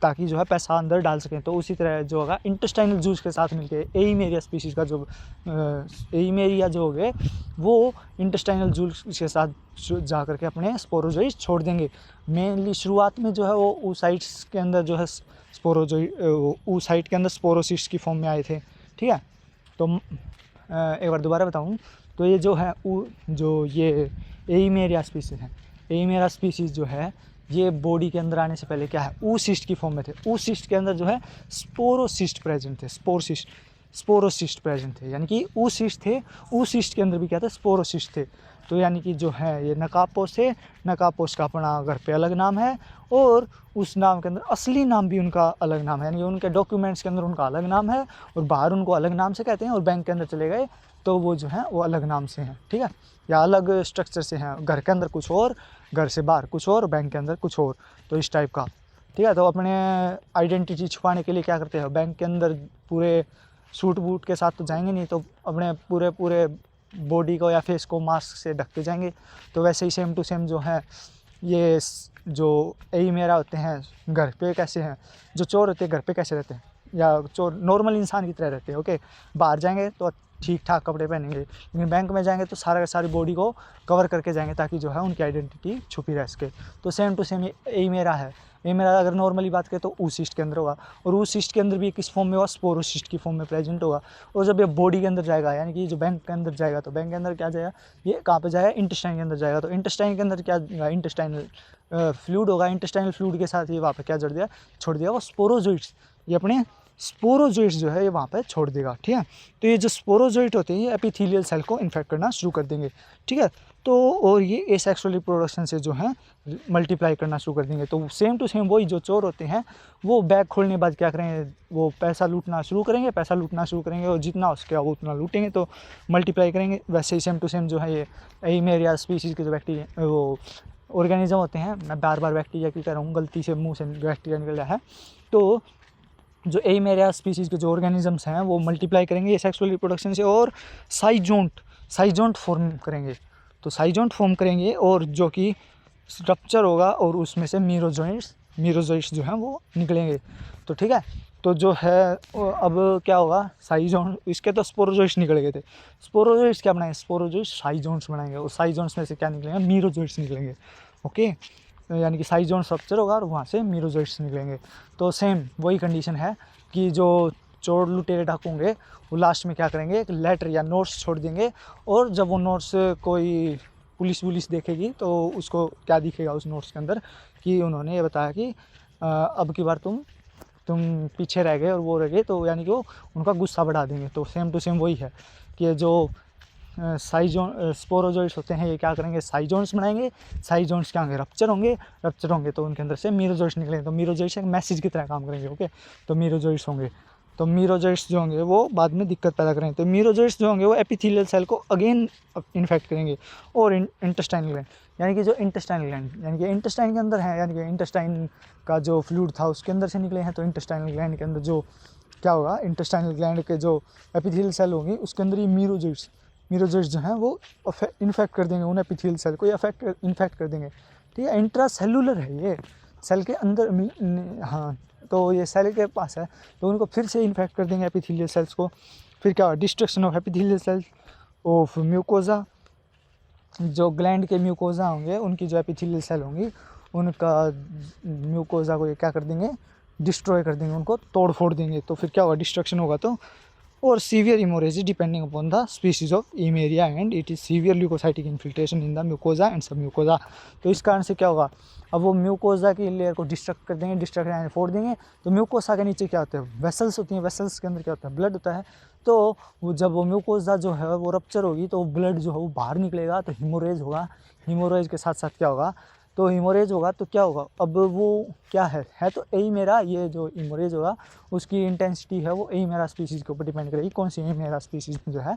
ताकि जो है पैसा अंदर डाल सकें। तो उसी तरह जो होगा इंटेस्टाइनल जूस के साथ मिलके एइमेरिया स्पीशीज़ का जो एइमेरिया जो हो गए वो इंटेस्टाइनल जूस के साथ जा करके अपने स्पोरोजोइड्स छोड़ देंगे। मेनली शुरुआत में जो है वो oocytes के अंदर जो है oocyte के अंदर स्पोरोसिस्ट की फॉर्म में आए थे। ठीक है, तो एक बार दोबारा बताऊँ तो ये जो है जो ये एइमेरिया स्पीशीज़ जो है ये बॉडी के अंदर आने से पहले क्या है, oocyst की फॉर्म में थे। oocyst के अंदर जो है स्पोरोसिस्ट प्रेजेंट थे, यानी कि oocyst थे, oocyst के अंदर भी क्या था, स्पोरोसिस्ट थे। तो यानी कि जो है ये नकाबपोश थे, नकाबपोश का अपना घर पे अलग नाम है और उस नाम के अंदर असली नाम भी उनका अलग नाम है, यानी उनके डॉक्यूमेंट्स के अंदर उनका अलग नाम है और बाहर उनको अलग नाम से कहते हैं, और बैंक के अंदर चले गए तो वो जो है वो अलग नाम से हैं। ठीक है, या अलग स्ट्रक्चर से हैं, घर के अंदर कुछ और, घर से बाहर कुछ और, बैंक के अंदर कुछ और। तो इस टाइप का ठीक है। तो अपने आइडेंटिटी छुपाने के लिए क्या करते हैं, बैंक के अंदर पूरे सूट बूट के साथ तो जाएंगे नहीं, तो अपने पूरे पूरे बॉडी को या फेस को मास्क से ढकते जाएंगे। तो वैसे ही सेम टू सेम जो है ये जो यही मेरा होते हैं घर पे कैसे हैं, जो चोर होते हैं घर पे कैसे रहते हैं, या चोर नॉर्मल इंसान की तरह रहते हैं। ओके, बाहर जाएंगे तो ठीक ठाक कपड़े पहनेंगे, लेकिन बैंक में जाएंगे तो सारी बॉडी को कवर करके जाएंगे ताकि जो है उनकी आइडेंटिटी छुपी रह सके। तो सेम टू सेम यही मेरा है। ये मेरा अगर नॉर्मली बात करें तो oocyst के अंदर होगा, और oocyst के अंदर भी किस फॉर्म में होगा, स्पोरोसिस्ट की फॉर्म में प्रेजेंट होगा। और जब ये बॉडी के अंदर जाएगा, यानी कि जो बैंक के अंदर जाएगा, तो बैंक के अंदर क्या जाएगा, ये कहाँ पे जाएगा, इंटेस्टाइन के अंदर जाएगा। तो इंटेस्टाइन के अंदर क्या जाएगा, इंटेस्टाइनल फ्लूइड होगा। इंटेस्टाइनल फ्लूइड के साथ ये वहाँ पे क्या छोड़ दिया वो स्पोरोजोइट्स, ये अपने स्पोरोजोइट्स जो है ये वहाँ पे छोड़ देगा। ठीक है, तो ये जो स्पोरोजोइट होते हैं ये एपिथेलियल सेल को इन्फेक्ट करना शुरू कर देंगे। ठीक है, तो और ये एसेक्सुअल रिप्रोडक्शन से जो है मल्टीप्लाई करना शुरू कर देंगे। तो सेम टू सेम वही जो चोर होते हैं वो बैग खोलने के बाद क्या करेंगे, वो पैसा लूटना शुरू करेंगे और जितना हो सके वो उतना लूटेंगे, तो मल्टीप्लाई करेंगे। वैसे ही सेम टू सेम जो है ये एइमेरिया स्पीसीज़ के जो बैक्टीरिया वो ऑर्गेनिज्म होते हैं, मैं बार बार बैक्टीरिया की कह रहा हूँ, गलती से मुँह से बैक्टीरिया निकल गया है। तो जो एइमेरिया स्पीसीज़ के जो ऑर्गेनिजम्स हैं वो मल्टीप्लाई करेंगे सेक्सुअल रिप्रोडक्शन से, और साइजोंट फॉर्म करेंगे। तो साइजोंट फॉर्म करेंगे और जो कि स्ट्रक्चर होगा, और उसमें से मीरोजोइट्स जो हैं वो निकलेंगे। तो ठीक है, तो जो है अब क्या होगा, साइजोंट, इसके तो स्पोरोजोइट्स निकल गए थे, स्पोरोजोइट्स क्या बनाएंगे, स्पोरोजोइट्स साइजोंट्स बनाएंगे, और साइजोंट्स में से क्या निकलेंगे, मीरोजोइट्स निकलेंगे। ओके, यानी कि साइजोन स्ट्रक्चर होगा और वहाँ से मीरोजोइट्स निकलेंगे। तो सेम वही कंडीशन है कि जो चोर लुटेरे डाकू होंगे वो लास्ट में क्या करेंगे, एक लेटर या नोट्स छोड़ देंगे, और जब वो नोट्स कोई पुलिस देखेगी तो उसको क्या दिखेगा उस नोट्स के अंदर, कि उन्होंने ये बताया कि अब की बार तुम पीछे रह गए और वो रह गए, तो यानी कि वो उनका गुस्सा बढ़ा देंगे। तो सेम टू सेम वही है कि जो स्पोरोजोइट्स होते हैं ये क्या करेंगे, साइजोन्स बनाएंगे, साइजोन्स क्या होंगे, रप्चर होंगे तो उनके अंदर से मीरोजोइट्स निकलेंगे। तो मीरोजोइट्स एक मैसेज की तरह काम करेंगे। ओके, तो मीरोजोइट्स होंगे, तो मीरोजोइट्स जो होंगे वो बाद में दिक्कत पैदा करेंगे। तो मीरोजोइट्स जो होंगे वो एपिथेलियल सेल को अगेन इन्फेक्ट करेंगे, और इंटेस्टाइनल ग्लैंड, यानी कि जो इंटेस्टाइनल ग्लैंड यानी कि इंटेस्टाइन के अंदर है, यानी कि इंटेस्टाइन का जो फ्लूइड था उसके अंदर से निकले हैं। तो इंटेस्टाइनल ग्लैंड के अंदर जो क्या होगा, इंटेस्टाइनल ग्लैंड के जो एपिथेलियल सेल होंगी उसके अंदर ये मीरोजोइट्स जो हैं वो इन्फेक्ट कर देंगे, उन एपिथेलियल सेल को इन्फेक्ट कर देंगे। ठीक है, इंट्रा सेलुलर है ये, सेल के अंदर, हाँ, तो ये सेल के पास है, तो उनको फिर से इन्फेक्ट कर देंगे एपिथेलियल सेल्स को। फिर क्या होगा, destruction of epithelial cells of mucosa, जो ग्लैंड के म्यूकोजा होंगे उनकी जो एपिथेलियल सेल होंगी उनका म्यूकोजा को ये क्या कर देंगे, डिस्ट्रॉय कर देंगे, उनको तोड़ फोड़ देंगे। तो फिर क्या होगा, डिस्ट्रक्शन होगा। तो और severe haemorrhages depending upon the species of Eimeria and it is severe leucocytic infiltration in the mucosa and sub mucosa. तो इस कारण से क्या होगा, अब वो म्यूकोजा की लेयर को डिस्ट्रक्ट कर देंगे, यानी फोड़ देंगे। तो म्यूकोसा के नीचे क्या होता है, वेसल्स होती हैं, वेसल्स के अंदर क्या होता है, ब्लड होता है। तो वो जब वो म्यूकोजा जो है वो रप्चर होगी तो ब्लड जो है वो बाहर निकलेगा, तो हीमोरेज होगा। हीमोरेज के साथ साथ क्या होगा, तो हीमोरेज होगा तो क्या होगा, अब वो क्या है तो एइमेरा, ये जो हीमोरेज होगा उसकी इंटेंसिटी है वो एइमेरा स्पीसीज़ के ऊपर डिपेंड करेगी, कौन सी एइमेरा स्पीसीज़ जो है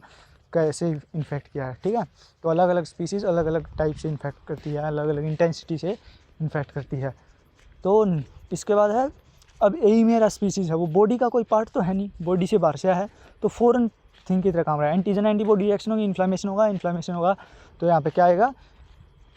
कैसे इन्फेक्ट किया है। ठीक है, तो अलग अलग स्पीसीज़ अलग अलग टाइप से इन्फेक्ट करती है, अलग अलग इंटेंसिटी से इन्फेक्ट करती है। तो इसके बाद है, अब एइमेरा स्पीसीज़ है वो बॉडी का कोई पार्ट तो है नहीं, बॉडी से बाहर से है, तो फॉरेन थिंग की तरह काम रहा है। एंटीजन एंटीबॉडी रिएक्शन होगी, इन्फ्लेमेशन होगा। तो यहाँ पे क्या आएगा,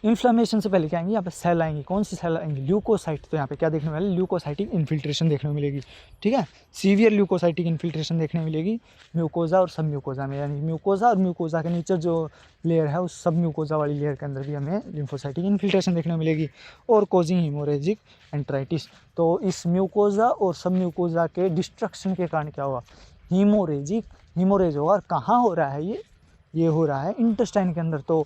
इन्फ्लेमेशन से पहले क्या आएंगी, यहाँ पे सेल आएंगी, कौन सी सेल आएंगी, ल्यूकोसाइट। तो यहाँ पे क्या देखने वाले, ल्यूकोसाइटिक इन्फिल्ट्रेशन देखने को मिलेगी। ठीक है, सीवियर ल्यूकोसाइटिक इन्फिल्ट्रेशन देखने मिलेगी म्यूकोजा और सब म्यूकोजा में, यानी म्यूकोजा और म्यूकोजा के नीचे जो लेयर है उस सब म्यूकोजा वाली लेयर के अंदर भी हमें लिम्फोसाइटिक इन्फिल्ट्रेशन देखने को मिलेगी, और कोजिंग हीमोरेजिक एंट्राइटिस। तो इस म्यूकोजा और सब म्यूकोजा के डिस्ट्रक्शन के कारण क्या होगा, हीमोरेज होगा। और कहाँ हो रहा है ये हो रहा है इंटेस्टाइन के अंदर। तो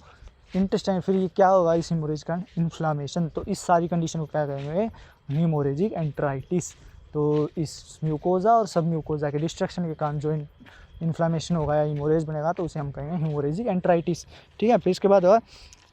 इंटेस्टाइन, फिर ये क्या होगा इस हीमोरेज का, इन्फ्लामेशन। तो इस सारी कंडीशन को क्या कहेंगे, हीमोरेजिक एंट्राइटिस। तो इस म्यूकोजा और सब म्यूकोजा के डिस्ट्रक्शन के कारण जो इन्फ्लामेशन होगा या हीमोरेज बनेगा तो उसे हम कहेंगे हीमोरेजिक एंट्राइटिस। ठीक है, फिर इसके बाद होगा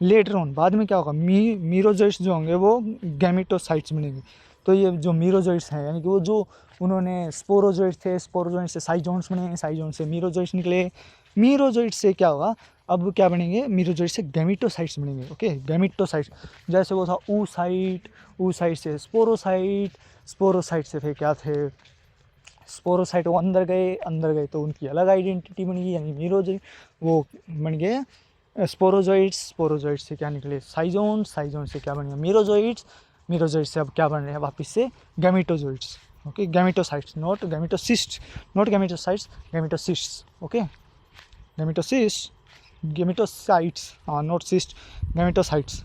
लेटर ऑन, बाद में क्या होगा, मीरोजोइट्स जो होंगे वो गैमेटोसाइट्स बनेंगे। तो ये जो मीरोजोइट्स हैं, यानी कि वो जो उन्होंने स्पोरोजोइट्स थे, स्पोरोजोइट्स से साइजोन्स बने, साइजोन्स से मीरोजोइट्स निकले, मीरोजोइट से क्या होगा, अब क्या बनेंगे, मीरोजोइट से गैमेटोसाइट्स बनेंगे। ओके, गैमेटोसाइट्स, जैसे वो था oocyte, oocyte से स्पोरोसाइट, स्पोरोसाइट से फिर क्या थे, स्पोरोसाइट, वो अंदर गए तो उनकी अलग आइडेंटिटी बन गई, यानी मीरोजोइट वो बन गए स्पोरोजोइट्स, स्पोरोजोइट्स से क्या निकले साइजोन, साइजोन से क्या बन गया मीरोजोइट्स, मीरोजोइट्स से अब क्या बन रहे हैं वापस से gametocytes. Okay, gametocytes, not gametocyst, not gametocytes, gametocysts. Okay, gametocyst, gametocytes, हाँ not cyst, gametocytes.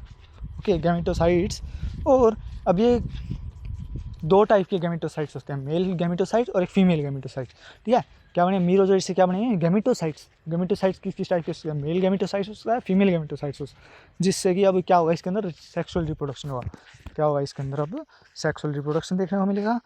Okay, gametocytes. और अब ये दो टाइप के गैमेटोसाइट्स होते हैं, मेल गैमेटोसाइट्स और एक फीमेल गैमेटोसाइट्स। ठीक है, क्या बने मीरोजोइट से क्या बने गैमेटोसाइट्स। गैमेटोसाइट्स किस टाइप के होते हैं, मेल गैमेटोसाइट्स होता है, फीमेल गैमेटोसाइट्स होता है, जिससे कि अब क्या होगा इसके अंदर सेक्सुअल रिप्रोडक्शन होगा। क्या होगा इसके अंदर, अब सेक्सुअल रिप्रोडक्शन देखने को मिलेगा।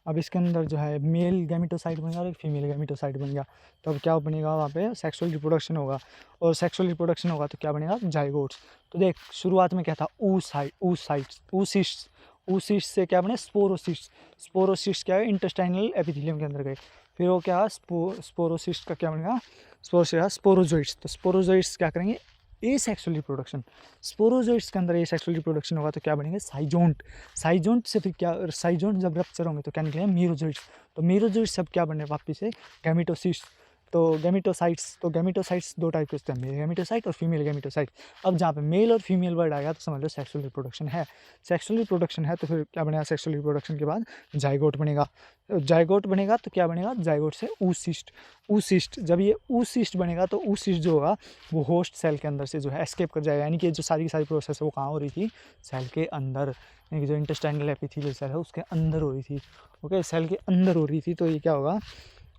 अब इसके अंदर जो है मेल गैमेटोसाइट बन गया और एक फीमेल गैमेटोसाइट बन गया, तो अब क्या बनेगा वहाँ पे सेक्सुअल रिप्रोडक्शन होगा, और सेक्सुअल रिप्रोडक्शन होगा तो क्या बनेगा जाइगोट्स। तो देख शुरुआत में क्या था oocytes, oocytes से क्या बने स्पोरोसिस्ट, स्पोरोसिस्ट क्या है इंटेस्टाइनल एपिथेलियम के अंदर गए, फिर वो क्या स्पोरोसिस्ट का क्या बनेगा स्पोरोजोइट्स। तो स्पोरोजोइट्स क्या करेंगे ए सेक्सुअल रिप्रोडक्शन, स्पोरोजोइट्स के अंदर ए सेक्सुअल रिप्रोडक्शन होगा तो क्या बनेंगे साइजोंट, साइजोंट से फिर क्या, साइजोंट जब रप्चर होंगे तो क्या निकलेंगे मीरोजोइट्स, तो मीरोजोइट्स सब क्या बने वापस से गैमेटोसिस्ट। तो गैमेटोसाइट्स दो टाइप के होते हैं, मेल गैमेटोसाइट और फीमेल गैमेटोसाइट। अब जहाँ पे मेल और फीमेल वर्ड आएगा तो समझ लो सेक्सुअल रिप्रोडक्शन है, सेक्सुअल रिप्रोडक्शन है तो फिर क्या बनेगा सेक्सुअल रिप्रोडक्शन के बाद जाइगोट बनेगा, जाइगोट बनेगा तो क्या बनेगा जाइगोट से oocyst, जब ये oocyst बनेगा तो oocyst जो होगा वो होस्ट सेल के अंदर से जो है एस्केप कर जाएगा, यानी कि जो सारी की सारी प्रोसेस है वो कहाँ हो रही थी सेल के अंदर, यानी कि जो इंटेस्टाइनल एपिथेलियल सेल है उसके अंदर हो रही थी। ओके, सेल के अंदर हो रही थी, तो ये क्या होगा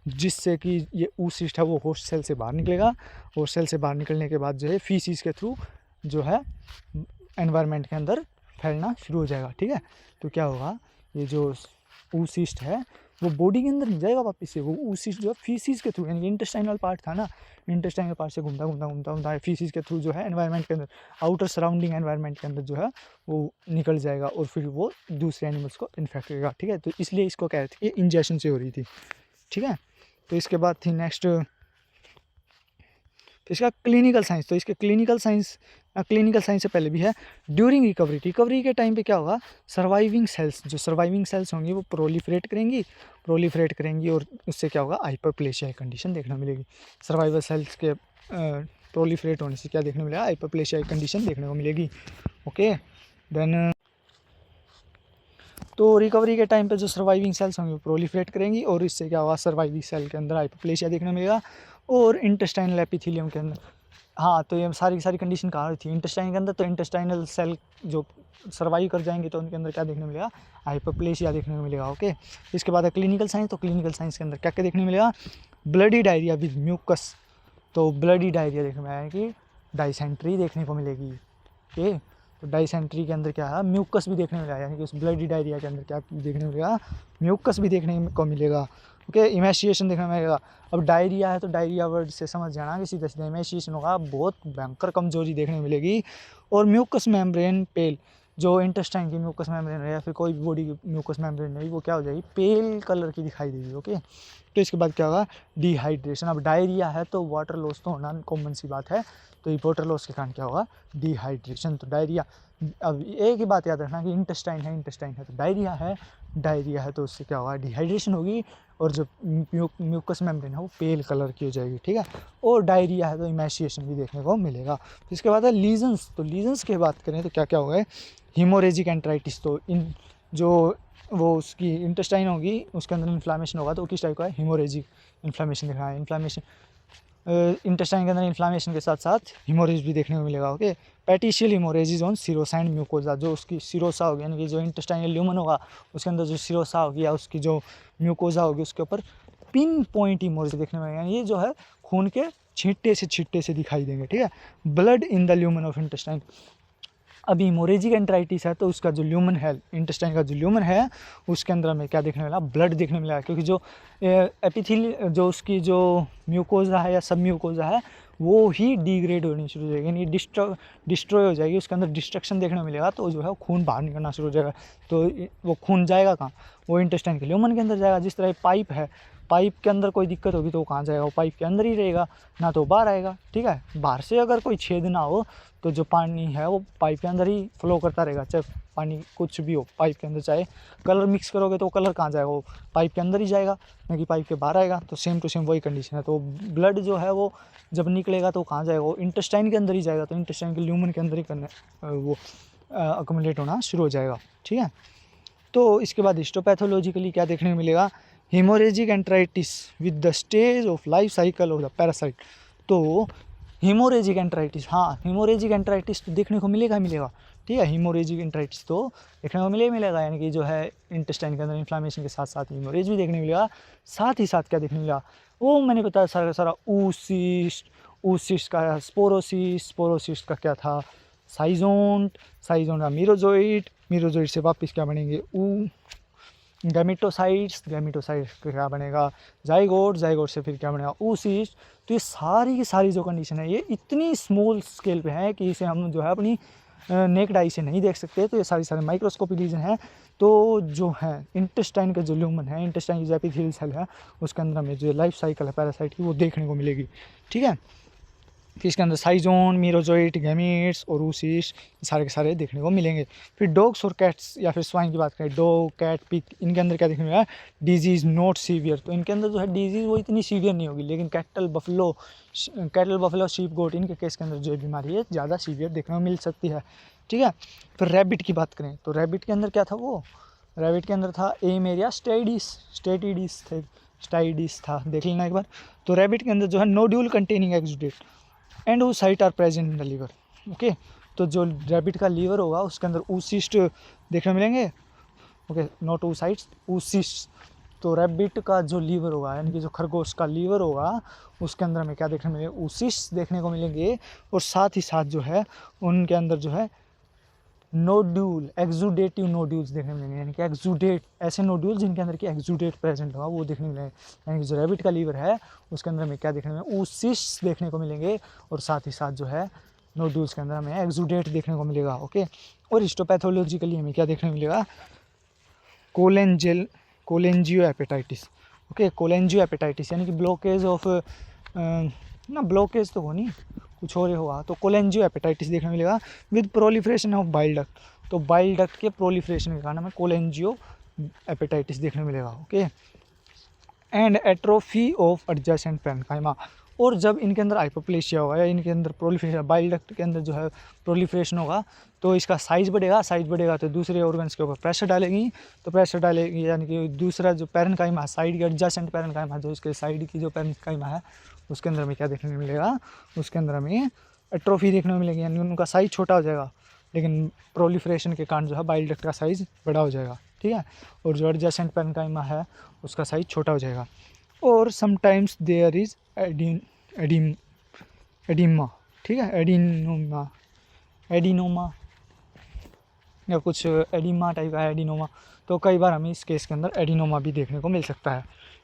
जिससे कि ये oocyst है वो होस्ट सेल से बाहर निकलेगा, होस्ट सेल से बाहर निकलने के बाद जो है फीसिस के थ्रू जो है एनवायरनमेंट के अंदर फैलना शुरू हो जाएगा। ठीक है, तो क्या होगा ये जो oocyst है वो बॉडी के अंदर नहीं जाएगा वापस से, वो oocyst जो है फीसिस के थ्रू, यानी कि इंटेस्टाइनल पार्ट था ना, इंटेस्टाइनल पार्ट से घूमता फीसिस के थ्रू जो है एनवायरनमेंट के अंदर, आउटर सराउंडिंग एनवायरनमेंट के अंदर जो है वो निकल जाएगा और फिर वो दूसरे एनिमल्स को इन्फेक्ट करेगा। ठीक है, तो इसलिए इसको कह रहे थे कि इंजेक्शन से हो रही थी। ठीक है, तो इसके बाद थी नेक्स्ट इसका क्लिनिकल साइंस, तो इसके क्लिनिकल साइंस से पहले भी है ड्यूरिंग रिकवरी के टाइम पे क्या होगा सर्वाइविंग सेल्स होंगी वो प्रोलिफरेट करेंगी और उससे क्या होगा हाइपरप्लेशिया की कंडीशन देखने मिलेगी। सर्वाइवल सेल्स के प्रोलिफरेट होने से क्या देखने मिलेगा हाइपरप्लेशिया की कंडीशन देखने को मिलेगी। ओके, देन तो रिकवरी के टाइम पे जो सर्वाइविंग सेल्स होंगे प्रोलिफरेट करेंगी और इससे क्या होगा सर्वाइविंग सेल के अंदर हाइपरप्लेशिया देखने मिलेगा और इंटेस्टाइनल एपिथेलियम के अंदर। हाँ, तो ये सारी की सारी कंडीशन कहाँ रही थी इंटेस्टाइन के अंदर, तो इंटेस्टाइनल सेल जो सर्वाइव कर जाएंगे तो उनके अंदर क्या देखने मिलेगा हाइपरप्लेशिया देखने को मिलेगा। ओके, इसके बाद है क्लिनिकल साइंस, तो क्लिनिकल साइंस के अंदर क्या क्या देखने मिलेगा ब्लडी डायरिया विद म्यूकस, तो ब्लडी डायरिया देखने में आया कि डाइसेंट्री देखने को मिलेगी। ओके, तो डाइसेंट्री के अंदर क्या है म्यूकस भी देखने मिलेगा, यानी कि उस ब्लडी डायरिया के अंदर क्या देखने मिलेगा म्यूकस भी देखने को मिलेगा। ओके, इमेशिएशन देखने मिलेगा। अब डायरिया है तो डायरिया वर्ड से समझ जाना कि सीधा सीधा इमेशिएशन होगा, बहुत भयंकर कमजोरी देखने मिलेगी। और म्यूकस मेम्ब्रेन पेल, जो इंटेस्टाइन की म्यूकस मेम्ब्रेन है या फिर कोई भी बॉडी की म्यूकस मेम्ब्रेन है वो क्या हो जाएगी पेल कलर की दिखाई देगी। ओके, तो इसके बाद क्या होगा डिहाइड्रेशन। अब डायरिया है तो वाटर लॉस तो होना कॉमन सी बात है, तो ये वाटर लॉस के कारण क्या होगा डिहाइड्रेशन। तो डायरिया, अब एक ही बात याद रखना कि इंटेस्टाइन है तो डायरिया है तो उससे क्या होगा डिहाइड्रेशन होगी और जो म्यूकस मेम्ब्रेन है वो पेल कलर की हो जाएगी। ठीक है, और डायरिया है तो इमेशिएशन भी देखने को मिलेगा। तो इसके बाद है लीजन्स, तो लीजन्स की बात करें तो क्या क्या होगा हीमोरेजिक एंट्राइटिस, तो इन जो वो उसकी इंटेस्टाइन होगी उसके अंदर इन्फ्लामेशन होगा तो किस टाइप का है हीमोरेजिक इन्फ्लामेशन दिख रहा है। इन्फ्लामेशन इंटेस्टाइन के अंदर इन्फ्लामेशन के साथ साथ हीमोरेज भी देखने को मिलेगा। Okay, petechial haemorrhages on serosa and mucosa, जो उसकी सिरोसा होगी यानी कि जो इंटेस्टाइनल ल्यूमन होगा उसके अंदर जो सिरोसा होगी या उसकी जो म्यूकोजा होगी उसके ऊपर पिन पॉइंट हीमोरेज देखने को मिलेगा, ये जो है खून के छींटे से दिखाई देंगे। ठीक है, blood in the lumen of intestine. अभी हीमोरेजिक एंट्राइटिस है तो उसका जो ल्यूमन है इंटेस्टाइन का जो ल्यूमन है उसके अंदर में क्या देखने मिला ब्लड देखने मिला, क्योंकि जो एपिथेलियल जो उसकी जो म्यूकोजा है या सब म्यूकोजा है वो ही डिग्रेड होनी शुरू हो जाएगी, यानी डिस्ट्रॉय हो जाएगी, उसके अंदर डिस्ट्रक्शन देखने को मिलेगा, तो जो है वो खून बाहर निकलना शुरू हो जाएगा। तो वो खून जाएगा कहाँ, वो इंटेस्टाइन के ल्यूमन के अंदर जाएगा। जिस तरह पाइप है, पाइप के अंदर कोई दिक्कत होगी तो वो कहाँ जाएगा, वो पाइप के अंदर ही रहेगा, ना तो बाहर आएगा। ठीक है, बाहर से अगर कोई छेद ना हो तो जो पानी है वो पाइप के अंदर ही फ्लो करता रहेगा, चाहे पानी कुछ भी हो पाइप के अंदर। चाहे कलर मिक्स करोगे तो कलर कहाँ जाएगा, वो पाइप के अंदर ही जाएगा, ना कि पाइप के बाहर आएगा। तो सेम टू सेम वही कंडीशन है। तो ब्लड जो है वो जब निकलेगा तो कहाँ जाएगा, वो इंटेस्टाइन के अंदर ही जाएगा, तो इंटेस्टाइन के ल्यूमन के अंदर ही करने वो अकोमोडेट होना शुरू हो जाएगा। ठीक है, तो इसके बाद हिस्टोपैथोलॉजिकली क्या देखने को मिलेगा, haemorrhagic enteritis with the stage of life cycle of the parasite. तो हेमोरेजिक एंट्राइटिस, हाँ हेमोरेजिक एंट्राइटिस तो देखने को मिलेगा ही मिलेगा। ठीक है, हेमोरेजिक एंट्राइटिस तो देखने को मिलेगा, यानी कि जो है इंटेस्टाइन के अंदर इन्फ्लामेशन के साथ साथ हेमोरेज भी देखने को मिलेगा। साथ ही साथ क्या देखने को मिलेगा, वो मैंने बताया सारा ऊसिस्ट का स्पोरोसिस्ट का क्या था, साइजोन का मीरोजोइट से वापस क्या बनेंगे गैमेटोसाइट्स का क्या बनेगा जाइगोट से फिर क्या बनेगा oocyst। तो ये सारी की सारी जो कंडीशन है ये इतनी स्मॉल स्केल पे है कि इसे हम जो है अपनी नेक्ड आई से नहीं देख सकते। तो ये सारी माइक्रोस्कोपिक रीजन है। तो जो है इंटेस्टाइन का जो ल्यूमन है, इंटेस्टाइन की जो एपिथेलियल सेल है, उसके अंदर में जो लाइफ साइकिल है पैरासाइट की वो देखने को मिलेगी। ठीक है, कि इसके अंदर साइजोन, मीरोजोइट, गैमीट्स और oocyst सारे के सारे देखने को मिलेंगे। फिर डॉग्स और कैट्स या फिर स्वाइन की बात करें, डॉग, कैट, पिग, इनके अंदर क्या देखने को मिलेगा, डिजीज़ नॉट सीवियर। तो इनके अंदर जो है डिजीज़ वो इतनी सीवियर नहीं होगी, लेकिन कैटल, बफलो, शीप, गोट, इनके केस के अंदर जो बीमारी है ज़्यादा सीवियर देखने को मिल सकती है। ठीक है, फिर रैबिट की बात करें तो रैबिट के अंदर क्या था, वो रैबिट के अंदर था एमेरिया स्टाइडिस था, देख लेना एक बार। तो रैबिट के अंदर जो है nodule containing exudate and oocyte are present in the liver. Okay, तो जो रैबिट का लीवर होगा उसके अंदर oocyst देखने मिलेंगे। Okay, not oocyst। तो रैबिट का जो लीवर होगा, यानी कि जो खरगोश का लीवर होगा, उसके अंदर में क्या देखने मिलेंगे, oocyst देखने को मिलेंगे। और साथ ही साथ जो है उनके अंदर जो है नोड्यूल, एक्सुडेटिव नोड्यूल्स देखने मिलेंगे, यानी कि एक्सुडेट, ऐसे नोड्यूल जिनके अंदर की एक्सुडेट प्रेजेंट होगा वो देखने मिलेंगे। यानी कि जो रैबिट का लीवर है उसके अंदर में क्या देखने मिलेंगे, oocysts देखने को मिलेंगे। और साथ ही साथ जो है नोड्यूल्स के अंदर हमें एक्सुडेट देखने को मिलेगा। ओके, और हिस्टोपैथोलॉजिकली हमें क्या देखने को मिलेगा, कोलेंजियो हेपेटाइटिस। ओके, कोलेंजियो हेपेटाइटिस यानी कि ब्लॉकेज ऑफ ना ब्लॉकेज तो हो नहीं, कुछ और ही होगा। तो कोलेंजियो हेपेटाइटिस देखने मिलेगा with proliferation of bile duct. तो बाइल डक्ट के प्रोलिफरेशन के कारण हमें कोलेंजियो हेपेटाइटिस देखने मिलेगा। Okay, and atrophy of adjacent parenchyma. और जब इनके अंदर हाइपोप्लेशिया होगा या इनके अंदर प्रोलिफरेशन, बाइल डक्ट के अंदर जो है प्रोलिफरेशन होगा, तो इसका साइज़ बढ़ेगा तो दूसरे ऑर्गन्स के ऊपर प्रेशर डालेगी, यानी कि दूसरा जो पैरेन्काइमा, साइड की एडजेसेंट पैरेन्काइमा, जो इसके साइड की जो पैरेन्काइमा है, उसके अंदर हमें क्या देखने को मिलेगा, उसके अंदर हमें एट्रोफी देखने को मिलेगी, यानी उनका साइज़ छोटा हो जाएगा, लेकिन प्रोलिफरेशन के कारण जो है बाइल डक्ट का साइज़ बड़ा हो जाएगा। ठीक है, और जो एडजेसेंट पैरेन्काइमा है उसका साइज़ छोटा हो जाएगा। और समटाइम्स देयर इज़ एडिमा। ठीक है, एडिनोमा या कुछ एडिमा टाइप का एडिनोमा। तो कई बार हमें इस केस के अंदर एडिनोमा भी देखने को मिल सकता है।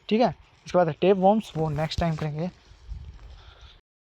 ठीक है, उसके बाद टेप वॉर्म्स, वो नेक्स्ट टाइम करेंगे।